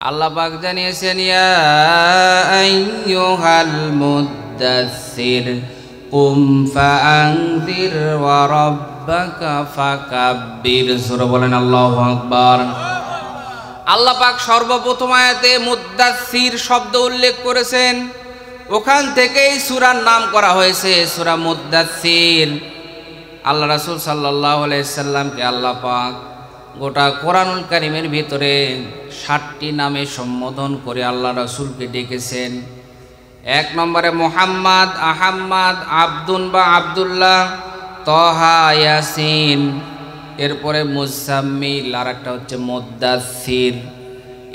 আল্লাহ পাক জানিয়েছেন ইয়া আইয়ুহাল মুদ্দাসসির কুম ফাআনযির ওয়া রাব্বাকা ফাকাব্বির। সূরা বলেন আল্লাহু আকবার। আল্লাহ পাক সর্বপ্রথম আয়াতে মুদ্দাসসির শব্দ উল্লেখ করেছেন, ওখান থেকেই সূরার নাম করা হয়েছে সূরা মুদ্দাসসির। আল্লাহ রাসূল সাল্লাল্লাহু আলাইহি সাল্লামকে আল্লাহ পাক গোটা কোরআনুল কারীমের ভিতরে 60টি নামে সম্বোধন করে আল্লাহ রাসূলকে ডেকেছেন। 1 নম্বরে মুহাম্মদ, আহাম্মদ, আব্দুন বা আব্দুল্লাহ, তহা, ইয়াসিন, এরপরে মুজাম্মিল, আর একটা হচ্ছে মুদ্দাসসির।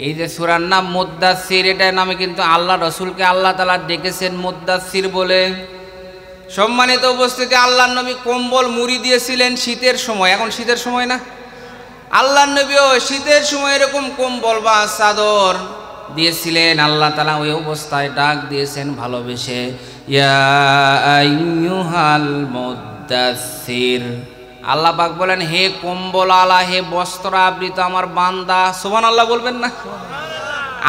এই যে সূরার নাম মুদ্দাসসির, এটা নামে কিন্তু আল্লাহ রাসূলকে আল্লাহ তাআলা ডেকেছেন মুদ্দাসসির বলে। সম্মানিত উপস্থিতি, আল্লাহর নবী কম্বল মুড়ি দিয়েছিলেন শীতের সময়, এখন শীতের সময় না, আল্লাহর নবীও শীতের সময় এরকম কম্বল বা চাদর দিয়েছিলেন। আল্লাহ তাআলা ওই অবস্থায় ডাক দিয়েছেন ভালোবেসে, ইয়া আইয়ুহাল মুদ্দাসসির। আল্লাহ পাক বলেন, হে কম্বল আলা, হে বস্ত্র আবৃত আমার বান্দা। সুবহানাল্লাহ বলবেন না?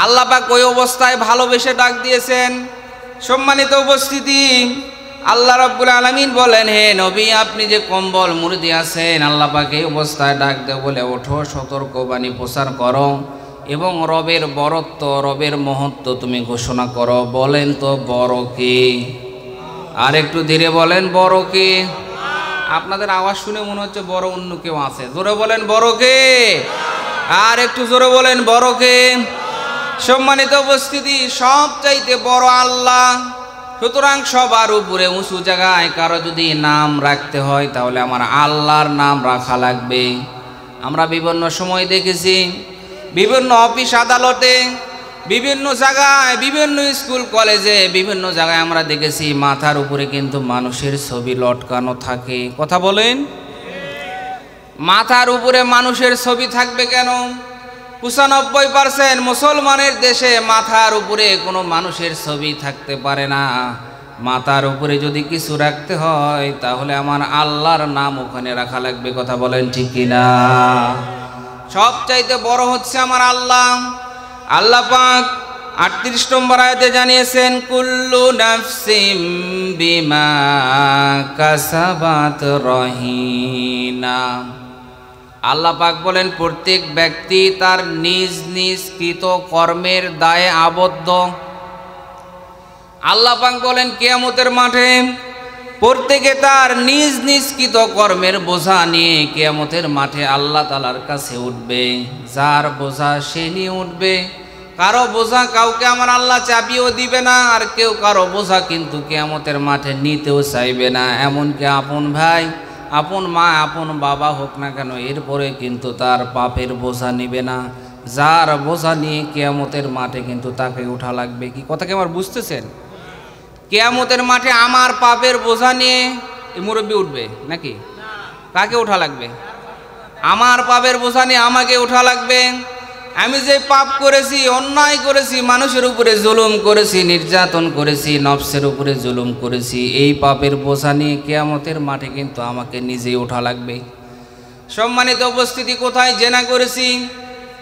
আল্লাহ পাক ওই অবস্থায় ভালোবেসে ডাক দিয়েছেন। সম্মানিত উপস্থিতি, আল্লাহ রাব্বুল আলামিন বলেন, হে নবী, আপনি যে কম্বল মুড়ি দিয়ে আছেন, আল্লাহ পাক এই অবস্থায় ডাক দেয় বলে, ওঠো, সতর্কবাণী প্রচার করো এবং রবের বরত্ব, রবের মহত্ব তুমি ঘোষণা করো। বলেন তো বড় কে? আর একটু ধীরে বলেন, বড় কে? আপনাদের আওয়াজ শুনে মনে হচ্ছে বড় অন্য কেউ আছে। জোরে বলেন, বড় কে? আর একটু জোরে বলেন, বড় কে? সম্মানিত উপস্থিতি, সবচাইতে বড় আল্লাহ। সুতরাং সবার উপরে উঁচু জায়গায় কারো যদি নাম রাখতে হয় তাহলে আমার আল্লাহর নাম রাখা লাগবে। আমরা বিভিন্ন সময় দেখেছি, বিভিন্ন অফিস আদালতে, বিভিন্ন জায়গায়, বিভিন্ন স্কুল কলেজে, বিভিন্ন জায়গায় আমরা দেখেছি মাথার উপরে কিন্তু মানুষের ছবি লটকানো থাকে। কথা বলেন, মাথার উপরে মানুষের ছবি থাকবে কেন? 95% মুসলমানের দেশে মাথার উপরে কোনো মানুষের ছবি থাকতে পারে না। মাথার উপরে যদি কিছু রাখতে হয় তাহলে আমার আল্লাহর নাম ওখানে রাখা লাগবে। কথা বলেন ঠিক কিনা? সবচাইতে বড় হচ্ছে আমার আল্লাহ। আল্লাহ পাক 38 নম্বর আয়াতে জানিয়েছেন, কুল্লু নাফসিম বিমা কাসাবাত রহিনা। আল্লাহ পাক বলেন, প্রত্যেক ব্যক্তি তার নিজ নিজ কৃত কর্মের দায়ে আবদ্ধ। আল্লাহ পাক বলেন, কিয়ামতের মাঠে প্রত্যেকে তার নিজ নিজ কৃত কর্মের বোঝা নিয়ে কিয়ামতের মাঠে আল্লাহ তাআলার কাছে উঠবে। যার বোঝা সে নিয়ে উঠবে। কারো বোঝা কাউকে আমার আল্লাহ চাপিয়েও দিবে না, আর কেউ কারো বোঝা কিন্তু কিয়ামতের মাঠে নিতেও চাইবে না। এমনকি আপন ভাই, আপন মা, আপন বাবা হোক না কেন, এরপরে কিন্তু তার পাপের বোঝা নিবে না। যার বোঝা নিয়ে কিয়ামতের মাঠে কিন্তু তাকে উঠা লাগবে। কি কথা কি আমার বুঝতেছেন? কিয়ামতের মাঠে আমার পাপের বোঝা নিয়ে এই মুরব্বি উঠবে নাকি? কাকে উঠা লাগবে? আমার পাপের বোঝা নিয়ে আমাকে উঠা লাগবে। আমি যে পাপ করেছি, অন্যায় করেছি, মানুষের উপরে জুলুম করেছি, নির্যাতন করেছি, নফসের উপরে জুলুম করেছি, এই পাপের বোঝা নিয়ে কিয়ামতের মাঠে কিন্তু আমাকে নিজেই ওঠা লাগবে। সম্মানিত উপস্থিতি, কোথায় জেনা করেছি,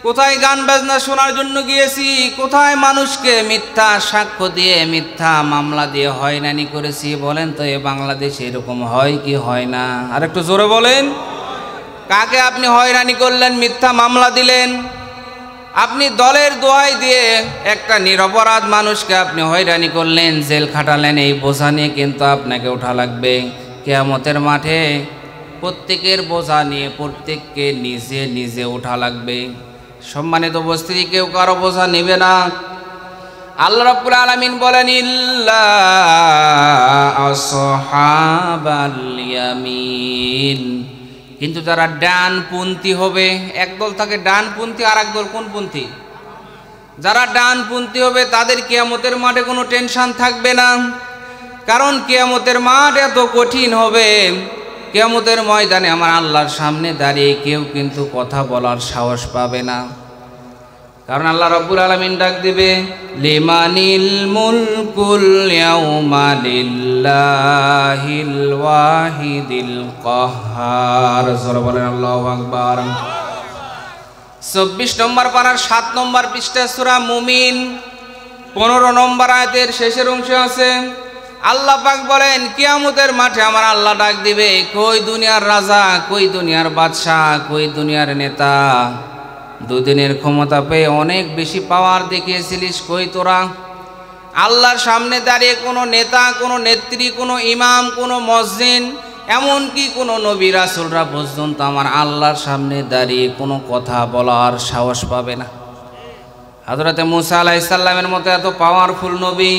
কোথায় গান বাজনা শোনার জন্য গিয়েছি, কোথায় মানুষকে মিথ্যা সাক্ষ্য দিয়ে, মিথ্যা মামলা দিয়ে হয়রানি করেছি। বলেন তো এ বাংলাদেশে এরকম হয় কি হয় না? আর একটু জোরে বলেন, কাকে আপনি হয়রানি করলেন, মিথ্যা মামলা দিলেন? আপনি দলের দোহাই দিয়ে একটা নিরপরাধ মানুষকে আপনি হয়রানি করলেন, জেল খাটালেন। এই বোঝা নিয়ে কিন্তু আপনাকে ওঠা লাগবে কিয়ামতের মাঠে। প্রত্যেকের বোঝা নিয়ে প্রত্যেককে নিজে নিজে ওঠা লাগবে। সম্মানিত উপস্থিতি, কেউ কারো বোঝা নেবে না। আল্লাহ রাব্বুল আলামিন বলেন, ইল্লা আসহাবাল ইয়ামিন। কিন্তু যারা ডানপন্থী হবে, একদল থাকে ডানপন্থী, আর একদল কোনপন্থী? যারা ডানপন্থী হবে তাদের কিয়ামতের মাঠে কোনো টেনশন থাকবে না। কারণ কিয়ামতের মাঠ এত কঠিন হবে, কিয়ামতের ময়দানে আমার আল্লাহর সামনে দাঁড়িয়ে কেউ কিন্তু কথা বলার সাহস পাবে না। কারণ আল্লাহ রাব্বুল আলামিন ডাক দিবে, লিমানিল মুলকুল ইয়াউমা লিল্লাহিল ওয়াহিদিল কাহ্হার। জোরে বলেন আল্লাহু আকবার। 24 নম্বর পারার 7 নম্বর পৃষ্ঠা সূরা মুমিন 15 নম্বর আয়াতের শেষের অংশে আছে আল্লাহ পাক বলেন কিয়ামতের মাঠে আমার আল্লাহ ডাক দিবে, কই দুনিয়ার রাজা, কই দুনিয়ার বাদশাহ, কই দুনিয়ার নেতা, দুদিনের ক্ষমতা পেয়ে অনেক বেশি পাওয়ার দেখিয়েছিলিস, কই তোরা? আল্লাহর সামনে দাঁড়িয়ে কোনো নেতা, কোনো নেত্রী, কোনো ইমাম, কোনো মসজিদ, এমনকি কোনো নবী রাসূলরা পর্যন্ত আমার আল্লাহর সামনে দাঁড়িয়ে কোনো কথা বলার সাহস পাবে না। হযরতে মুসা আলাইহিস সালামের মতো এত পাওয়ারফুল নবী,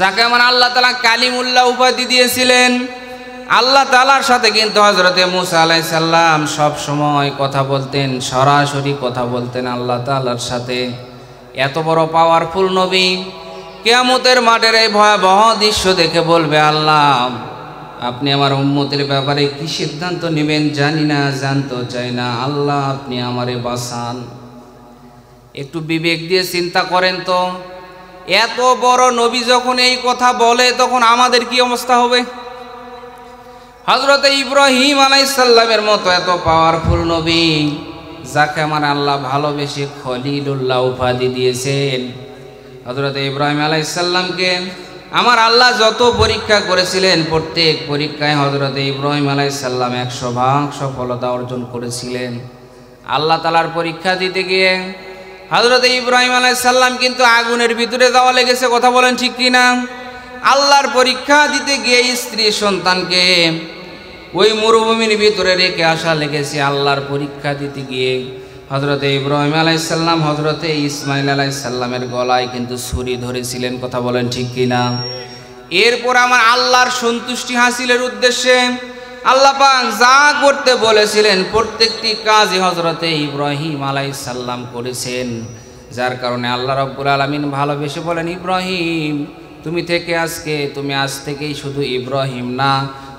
যাকে আমার আল্লাহ তাআলা কালিমুল্লাহ উপাধি দিয়েছিলেন, আল্লাহ তাআলার সাথে কিন্তু হযরতে মুসা আলাইহিস সালাম সব সময় কথা বলতেন, সরাসরি কথা বলতেন আল্লাহ তাআলার সাথে। এত বড় পাওয়ারফুল নবী কিয়ামতের মাঠের এই ভয়াবহ দৃশ্য দেখে বলবে, আল্লাহ আপনি আমার উম্মতের ব্যাপারে কি সিদ্ধান্ত নেবেন জানি না, জানতে চাই না, আল্লাহ আপনি আমারে বাঁচান। একটু বিবেক দিয়ে চিন্তা করেন তো, এত বড় নবী যখন এই কথা বলে তখন আমাদের কি অবস্থা হবে? হযরতে ইব্রাহিম আলাইহিস সালামের মতো এত পাওয়ারফুল নবী, যাকে আমার আল্লাহ ভালোবেসে খলিলুল্লাহ উপাধি দিয়েছেন, হযরতে ইব্রাহিম আলাইহিস সালামকে আমার আল্লাহ যত পরীক্ষা করেছিলেন, প্রত্যেক পরীক্ষায় হযরতে ইব্রাহিম আলাইহিস সালাম 100% সফলতা অর্জন করেছিলেন। আল্লাহ তাআলার পরীক্ষা দিতে গিয়ে হযরতে ইব্রাহিম আলাইহিস সালাম কিন্তু আগুনের ভিতরে যাওয়া লেগেছে, কথা বলেন ঠিক কিনা? আল্লাহর পরীক্ষা দিতে গিয়ে স্ত্রী সন্তানকে ওই মরুভূমির ভিতরে রেখে আসা লেগেছে। আল্লাহর পরীক্ষা দিতে গিয়ে হযরতে ইব্রাহিম আলাইহিস সালাম হযরতে ইসমাইল আলাইহিস সালামের গলায় কিন্তু ছুরি ধরেছিলেন, কথা বলেন ঠিক কিনা? এরপর আমার আল্লাহর সন্তুষ্টি হাসিলের উদ্দেশ্যে আল্লাহ পাক যা করতে বলেছিলেন প্রত্যেকটি কাজই হযরতে ইব্রাহিম আলাইহিস সালাম করেছেন, যার কারণে আল্লাহ রাব্বুল আলামিন ভালোবেসে বলেন, ইব্রাহিম তুমি আজ থেকেই শুধু ইব্রাহিম না,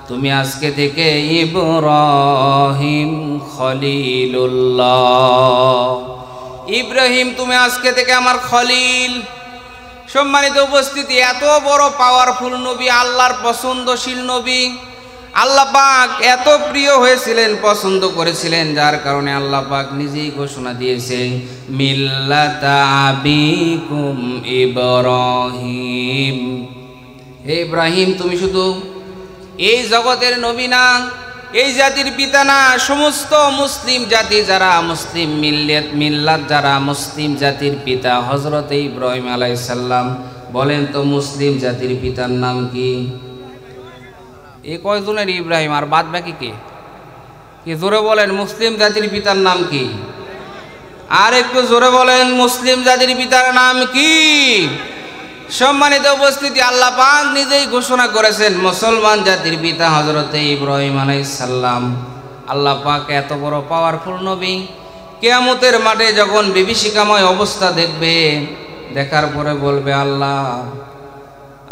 তুমি আজকে থেকে ইব্রাহিম খলিলুল্লাহ। ইব্রাহিম তুমি আজকে থেকে আমার খলিল। সম্মানিত উপস্থিতি, এত বড় পাওয়ারফুল নবী, আল্লাহর পছন্দশীল নবী, আল্লাহ পাক এত প্রিয় হয়েছিলেন, পছন্দ করেছিলেন, যার কারণে আল্লাহ পাক নিজেই ঘোষণা দিয়েছে, মিল্লাতা আবিকুম ইব্রাহিম। হে ইব্রাহিম, তুমি শুধু এই জগতের নবী না, এই জাতির পিতা না, সমস্ত মুসলিম জাতি যারা মুসলিম মিল্লাত যারা মুসলিম জাতির পিতা হযরতে ইব্রাহিম আলাইহিস সালাম। বলেন তো মুসলিম জাতির পিতার নাম কি? এই কয়জনের ইব্রাহিম আর বাদ বাকি কে? কি জোরে বলেন, মুসলিম জাতির পিতার নাম কি? আর একটু জোরে বলেন, মুসলিম জাতির পিতার নাম কি? সম্মানিত উপস্থিতি, আল্লাহ পাক নিজেই ঘোষণা করেছেন মুসলমান জাতির পিতা হযরতে ইব্রাহিম আলাইহিস সালাম। আল্লাহ পাক এত বড় পাওয়ারফুল নবী, কিয়ামতের মাঠে যখন বিভীষিকাময় অবস্থা দেখবে, দেখার পরে বলবে, আল্লাহ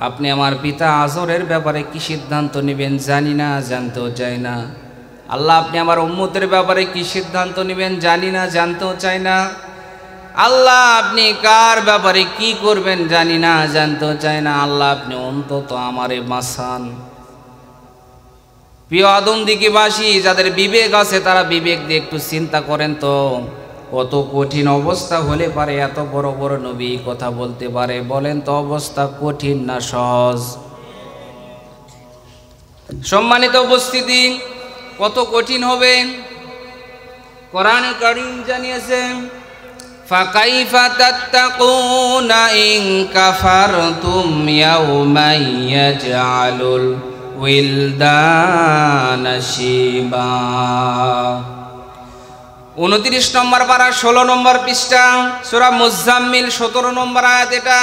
আপনি আমার পিতা আজরের ব্যাপারে কি সিদ্ধান্ত নেবেন জানি না, জানতেও চাই না। আল্লাহ আপনি আমার উম্মতের ব্যাপারে কি সিদ্ধান্ত নেবেন জানি না, জানতেও চাই না। আল্লাহ আপনি কার ব্যাপারে কি করবেন জানি না, জানতেও চাই না। আল্লাহ আপনি অন্তত আমারে বাঁচান। প্রিয় আদমদিঘিবাসী, যাদের বিবেক আছে তারা বিবেক দিয়ে একটু চিন্তা করেন তো, কত কঠিন অবস্থা হলে পারে এত বড় বড় নবী কথা বলতে পারে? বলেন তো অবস্থা কঠিন না সহজ? সম্মানিত উপস্থিতি, কত কঠিন হবে? কোরআনে কারীম জানিয়েছে, ফাকাইফা তাত্তাকুনা ইন কাফারতুম ইয়াওমান ইয়াজআলুল উইলদানা শিবা। 29 নম্বর পারা 16 নম্বর পৃষ্ঠা সূরা মুজাম্মিল 17 নম্বর আয়াত। এটা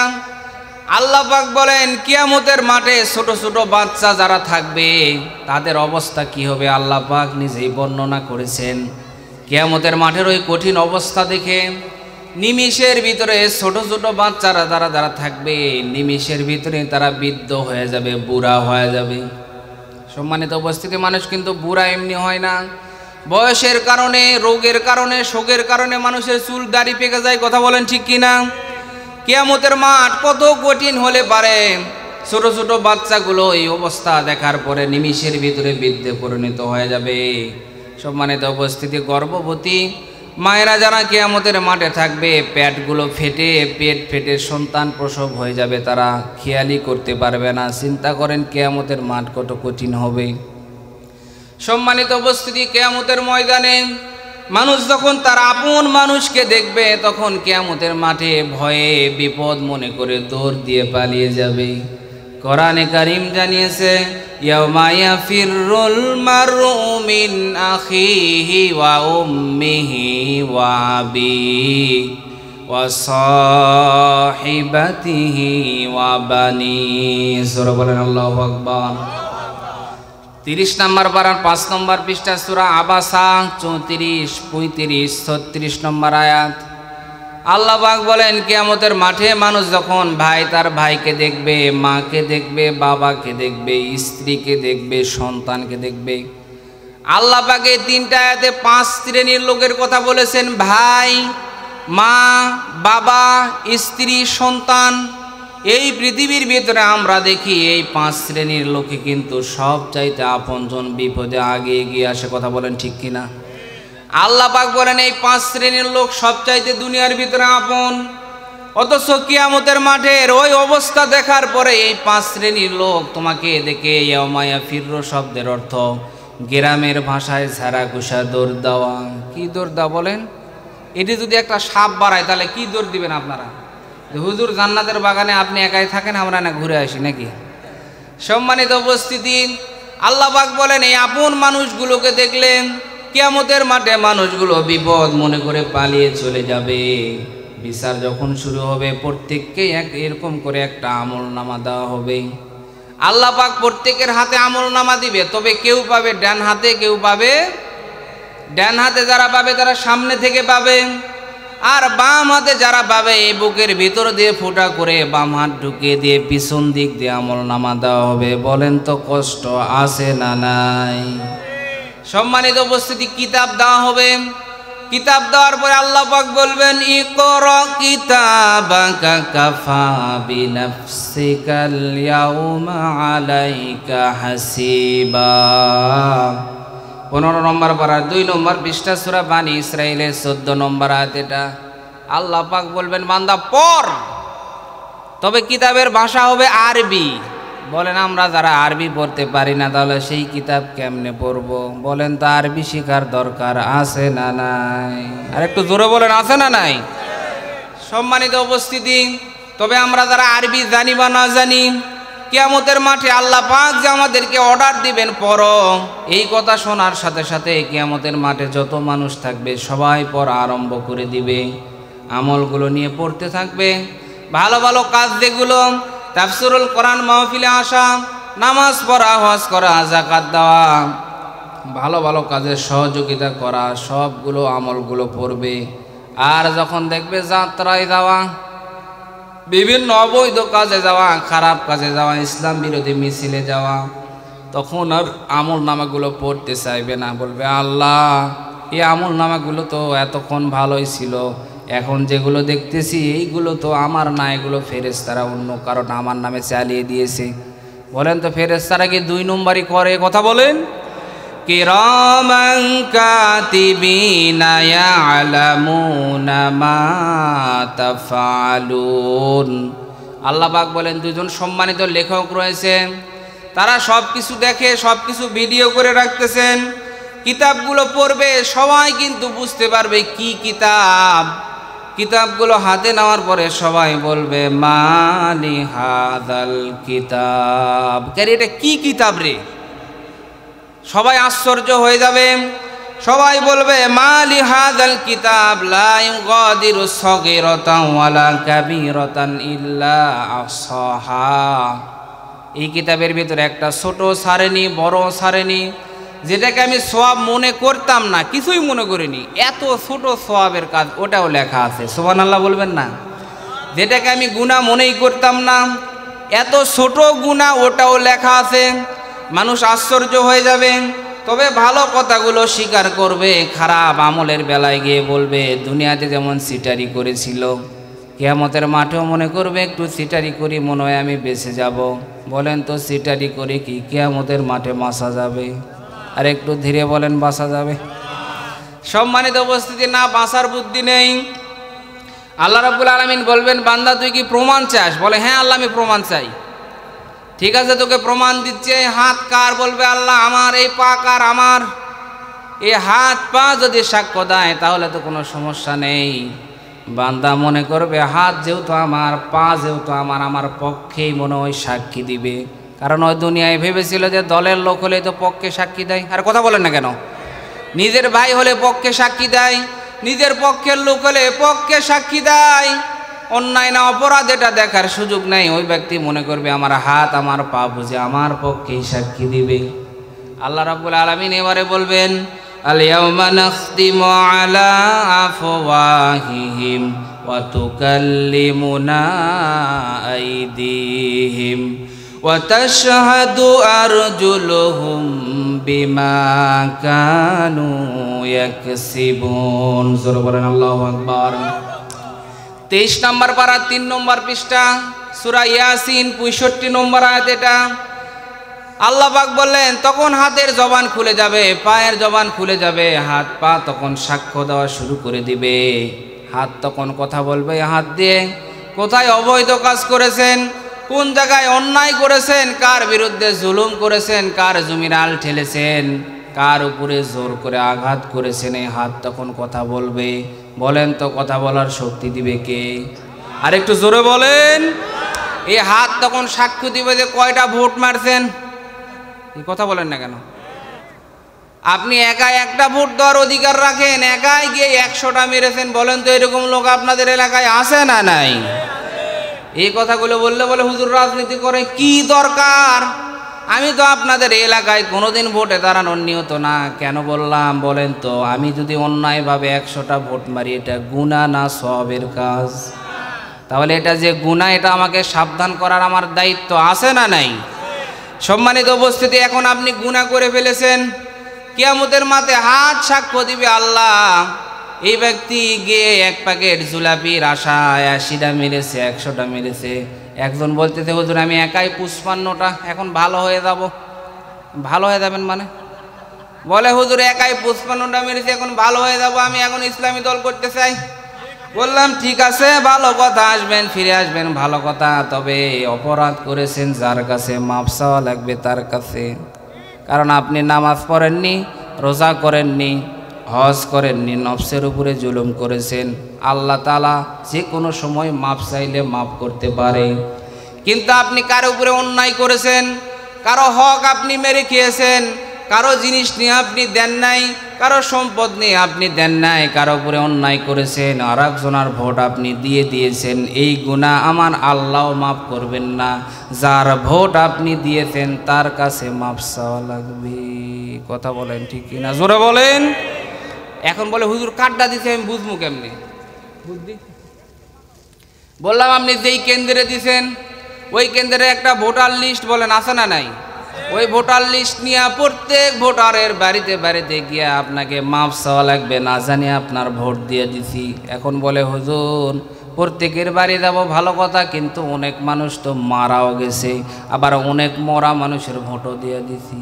আল্লাহ পাক বলেন, কিয়ামতের মাঠে ছোট ছোট বাচ্চা যারা থাকবে তাদের অবস্থা কি হবে আল্লাহ পাক নিজেই বর্ণনা করেছেন। কিয়ামতের মাঠের ওই কঠিন অবস্থা দেখে নিমিষের ভিতরে ছোট ছোট বাচ্চারা যারা থাকবে, নিমিষের ভিতরে তারা বৃদ্ধ হয়ে যাবে, বুড়া হয়ে যাবে। সম্মানিত উপস্থিতি, মানুষ কিন্তু বুড়া এমনি হয় না, বয়সের কারণে, রোগের কারণে, শোকের কারণে মানুষের চুল দাড়ি পেকে যায়। কথা বলেন ঠিক কিনা? কিয়ামতের মাঠ কত কঠিন হলে পারে ছোট ছোট বাচ্চাগুলো এই অবস্থা দেখার পরে নিমিষের ভিতরে বৃদ্ধে পরিণত হয়ে যাবে। সম্মানিত উপস্থিতি, গর্ভবতী মায়েরা যারা কিয়ামতের মাঠে থাকবে, পেট ফেটে সন্তান প্রসব হয়ে যাবে, তারা খেয়ালই করতে পারবে না। চিন্তা করেন কিয়ামতের মাঠ কত কঠিন হবে। সম্মানিত উপস্থিতি, কিয়ামতের ময়দানে মানুষ যখন তার আপন মানুষকে দেখবে, তখন কিয়ামতের মাঠে ভয়ে বিপদ মনে করে দৌড় দিয়ে পালিয়ে যাবে। কোরআনে কারীম জানিয়েছে, ইয়াউমা ইয়াফিরুল মারউ মিন আখিহি ওয়া উম্মিহি ওয়া আবিহি ওয়া সাহিবাতিহি ওয়া বানিহি। সূরা বলেন আল্লাহু আকবার। 30 নম্বর পারার 5 নম্বর পৃষ্ঠা সূরা আবাসা 34, 35, 36 নম্বর আয়াত। আল্লাহ পাক বলেন, কিয়ামতের মাঠে মানুষ যখন ভাই তার ভাইকে দেখবে, মাকে দেখবে, বাবাকে দেখবে, স্ত্রীকে দেখবে, সন্তানকে দেখবে। আল্লাহ পাক এই 3টা আয়াতে 5 শ্রেণীর লোকের কথা বলেছেন। ভাই, মা, বাবা, স্ত্রী, সন্তান। এই পৃথিবীর ভিতরে আমরা দেখি এই 5 শ্রেণীর লোকে কিন্তু সব চাইতে আপনজন, বিপদে আগে এগিয়ে আসে। কথা বলেন ঠিক কিনা? আল্লাহ পাক বলেন এই 5 শ্রেণীর লোক সবচাইতে দুনিয়ার ভিতরে আপন। অথচ কিয়ামতের মাঠের ওই অবস্থা দেখার পরে এই 5 শ্রেণীর লোক তোমাকে দেখে, ইয়াউমা ইয়াফিরু শব্দের অর্থ গ্রামের ভাষায় ঝাড়া কুষা দৌড় দেওয়া। কি দৌড় দেওয়া বলেন? এটি যদি একটা সাপ বাড়ায় তাহলে কি দৌড় দিবেন আপনারা? হুজুর জান্নাতের বাগানে আপনি একাই থাকেন, আমরা না ঘুরে আসি নাকি? সম্মানিত উপস্থিতি, আল্লাহ পাক বলেন এই আপন মানুষগুলোকে দেখলেন কিয়ামতের মাঠে মানুষগুলো বিপদ মনে করে পালিয়ে চলে যাবে। বিচার যখন শুরু হবে, প্রত্যেককে এরকম করে একটা আমলনামা দেওয়া হবে। আল্লাহ পাক প্রত্যেকের হাতে আমলনামা দিবে, তবে কেউ পাবে ডান হাতে, কেউ পাবে ডান হাতে। যারা পাবে তারা সামনে থেকে পাবে, আর বাম হাতে যারা পাবে এই বুকের ভিতর দিয়ে ফুটা করে বাম হাত ঢুকিয়ে দিয়ে পিছন দিক দিয়ে আমলনামা দেওয়া হবে। বলেন তো কষ্ট আছে না নাই? সম্মানিত উপস্থিতি, কিতাব দেওয়া হবে। কিতাব দেওয়ার পরে আল্লাহ পাক বলবেন, ইকরা কিতাবাকা কাফা বিনাফসিকাল ইয়াউমা আলাইকা হাসিবা। 15 নম্বর পারা 2 নম্বর পৃষ্ঠা সূরা বানী ইসরাঈলের 14 নম্বর আয়াত। এটা আল্লাহ পাক বলবেন, বান্দা পড়। তবে কিতাবের ভাষা হবে আরবি। বলেন আমরা যারা আরবি পড়তে পারি না, তাহলে সেই কিতাব কেমনে পড়ব? বলেন তো আরবি শেখার দরকার আছে না নাই? আর একটু জোরে বলেন, আছে না নাই? সম্মানিত উপস্থিতি, তবে আমরা যারা আরবি জানি বা না জানি, কিয়ামতের মাঠে আল্লাহ পাক যে আমাদেরকে অর্ডার দিবেন পড়ো, এই কথা শোনার সাথে সাথে কিয়ামতের মাঠে যত মানুষ থাকবে সবাই পড়া আরম্ভ করে দিবে। আমলগুলো নিয়ে পড়তে থাকবে। ভালো ভালো কাজ যেগুলো, তাফসীরুল কোরআন মাহফিলে আসা, নামাজ পড়া, হজ করা, যাকাত দেওয়া, ভালো ভালো কাজে সহযোগিতা করা, সবগুলো আমলগুলো পড়বে। আর যখন দেখবে যাত্রায় যাওয়া, বিভিন্ন অবৈধ কাজে যাওয়া, খারাপ কাজে যাওয়া, ইসলাম বিরোধী মিছিলে যাওয়া, তখন আর আমল নামাগুলো পড়তে চাইবে না। বলবে, আল্লাহ এই আমল নামাগুলো তো এতক্ষণ ভালোই ছিল, এখন যেগুলো দেখতেছি এইগুলো তো আমার না, এগুলো ফেরেশতারা অন্য কারণ আমার নামে চালিয়ে দিয়েছে। বলেন তো ফেরেশতারা কি 2 নম্বরই করে? কথা বলেন। কিরামান কাতিবিনা ইয়ালামুনা মা তাফআলুন। আল্লাহ পাক বলেন 2জন সম্মানিত লেখক রয়েছে, তারা সব কিছু দেখে, সব কিছু ভিডিও করে রাখতেছেন। কিতাবগুলো পড়বে, সবাই কিন্তু বুঝতে পারবে কি কিতাব। কিতাবগুলো হাতে নেওয়ার পরে সবাই বলবে, মালি হাদাল কিতাব। কে এটা কি কিতাব রে? সবাই আশ্চর্য হয়ে যাবে। সবাই বলবে, মালি হাদাল কিতাব লা ইউগাদিরু সগীরাতান ওয়ালা কাবীরাতান ইল্লা আহসাহা। এই কিতাবের ভিতরে একটা ছোট সারেনি, বড় সারেনি, যেটাকে আমি সওয়াব মনে করতাম না, কিছুই মনে করিনি, এত ছোট সওয়াবের কাজ ওটাও লেখা আছে। সুবহানাল্লাহ বলবেন না? যেটাকে আমি গুনাহ মনেই করতাম না, এত ছোট গুনাহ ওটাও লেখা আছে। মানুষ আশ্চর্য হয়ে যাবে। তবে ভালো কথাগুলো স্বীকার করবে, খারাপ আমলের বেলায় গিয়ে বলবে দুনিয়াতে যেমন সিটারি করেছিল, কিয়ামতের মাঠেও মনে করবে একটু সিটারি করি, মনে হয় আমি বেঁচে যাব। বলেন তো সিটারি করে কি কিয়ামতের মাঠে বাঁচা যাবে? আর একটু ধীরে বলেন, বাঁচা যাবে? সম্মানিত উপস্থিতি, না বাঁচার বুদ্ধি নেই। আল্লাহ রাব্বুল আলামিন বলবেন, বান্দা তুই কি প্রমাণ চাস? বলে, হ্যাঁ আল্লাহ, আমি প্রমাণ চাই। ঠিক আছে, তোকে প্রমাণ দিচ্ছে। হাত কার? বলবে, আল্লাহ আমার। এই পা কার? আমার। এই হাত পা যদি সাক্ষ্য দেয় তাহলে তো কোনো সমস্যা নেই। বান্দা মনে করবে, হাত যেহেতু আমার, পা যেহেতু আমার, আমার পক্ষেই মনে হয় সাক্ষী দিবে। কারণ ওই দুনিয়ায় ভেবেছিল যে দলের লোক হলে তো পক্ষে সাক্ষী দেয়। আর কথা বলেন না কেন? নিজের ভাই হলে পক্ষে সাক্ষী দেয়, নিজের পক্ষের লোক হলে পক্ষে সাক্ষী দেয়। অন্যায় না অপরাধ এটা দেখার সুযোগ নেই। ওই ব্যক্তি মনে করবে আমার হাত আমার পা বুঝে আমার পক্ষেই সাক্ষী দিবে। আল্লাহ রাব্বুল আলামিন এবারে বলবেন, আল-ইয়াওমা নাখতিমু আলা আফওয়াহিহিম ওয়া তুকাল্লিমুনা আইদিহিম ওয়া তাশহাদু আরজুলুহুম বিমা কানু ইয়াকসিবুন। জোরে বলেন আল্লাহু আকবার। 23 নম্বর পারা 3 নম্বর পৃষ্ঠা, সূরা ইয়াসিন 65 নম্বর আয়াত। এটা আল্লাহ পাক বললেন, তখন হাতের জবান খুলে যাবে, পায়ের জবান খুলে যাবে, হাত পা তখন সাক্ষ্য দেওয়া শুরু করে দিবে। হাত তখন কথা বলবে, হাত দিয়ে কোথায় অবৈধ কাজ করেছেন, কোন জায়গায় অন্যায় করেছেন, কার বিরুদ্ধে জুলুম করেছেন, কার জমির আল ঠেলেছেন, কার উপরে জোর করে আঘাত করেছেন। এই হাত তখন কথা বলবে। বলেন তো কথা বলার শক্তি দিবে কে? আর একটু জোরে বলেন। এই হাত তখন সাক্ষ্য দিবে যে কয়টা ভোট মারছেন। এই কথা বলেন না কেন? আপনি একাই একটা ভোট দেওয়ার অধিকার রাখেন, একাই গিয়ে 100টা মেরেছেন। বলেন তো এরকম লোক আপনাদের এলাকায় আছে না নাই? এই কথাগুলো বললে বলে হুজুর রাজনীতি করে, কি দরকার? আমি তো আপনাদের এলাকায় কোনোদিন ভোটে দাঁড়ানোর নিয়ত না। কেন বললাম বলেন তো? আমি যদি অন্যায়ভাবে 100টা ভোট মারি, এটা গুনাহ না সওয়াবের কাজ? তাহলে এটা যে গুনাহ, এটা আমাকে সাবধান করার আমার দায়িত্ব আছে না নাই? সম্মানিত উপস্থিতি, এখন আপনি গুনাহ করে ফেলেছেন। কিয়ামতের মাঠে হাত সাক্ষ্য দিবে, আল্লাহ এই ব্যক্তি গিয়ে 1 প্যাকেট জুলাপির আশায় 80টা মেরেছে, 100টা মেরেছে। একজন বলতেছে, হুজুর আমি একাই 55টা, এখন ভালো হয়ে যাব। ভালো হয়ে যাবেন মানে? বলে হুজুর একাই 55টা মেরেছে, এখন ভালো হয়ে যাব, আমি এখন ইসলামী দল করতে চাই। বললাম ঠিক আছে, ভালো কথা, আসবেন ফিরে আসবেন, ভালো কথা। তবে অপরাধ করেছেন যার কাছে, মাপ চাওয়া লাগবে তার কাছে। কারণ আপনি নামাজ পড়েননি, রোজা করেননি, হজ করেননি, নফসের উপরে জুলুম করেছেন। আল্লাহ তাআলা যে কোনো সময় মাপ চাইলে মাপ করতে পারে। কিন্তু আপনি কারো উপরে অন্যায় করেছেন, কারো হক আপনি মেরে খেয়েছেন, কারো জিনিস নিয়ে আপনি দেন নাই, কারো সম্পদ নিয়ে আপনি দেন নাই, কারো উপরে অন্যায় করেছেন, আর একজনের ভোট আপনি দিয়ে দিয়েছেন। এই গুনাহ আমার আল্লাহ মাফ করবেন না। যার ভোট আপনি দিয়েছেন তার কাছে মাপ চাওয়া লাগবে। কথা বলেন ঠিক কিনা? জোরে বলেন। এখন বলে হুজুর কার্ডটা দিছে, আমি বুঝবো কেমনি? বুদ্ধি বললাম, আপনি যেই কেন্দ্রে দিছেন ওই কেন্দ্রে একটা ভোটার লিস্ট বলেন আছে না নাই? ওই ভোটার লিস্ট নিয়ে প্রত্যেক ভোটারের বাড়িতে বাড়িতে গিয়ে আপনাকে মাপ চাওয়া লাগবে, না জানি আপনার ভোট দিয়ে দিছি। এখন বলে হুজুর প্রত্যেকের বাড়ি যাব, ভালো কথা, কিন্তু অনেক মানুষ তো মারাও গেছে, আবার অনেক মরা মানুষের ভোটও দিয়ে দিছি।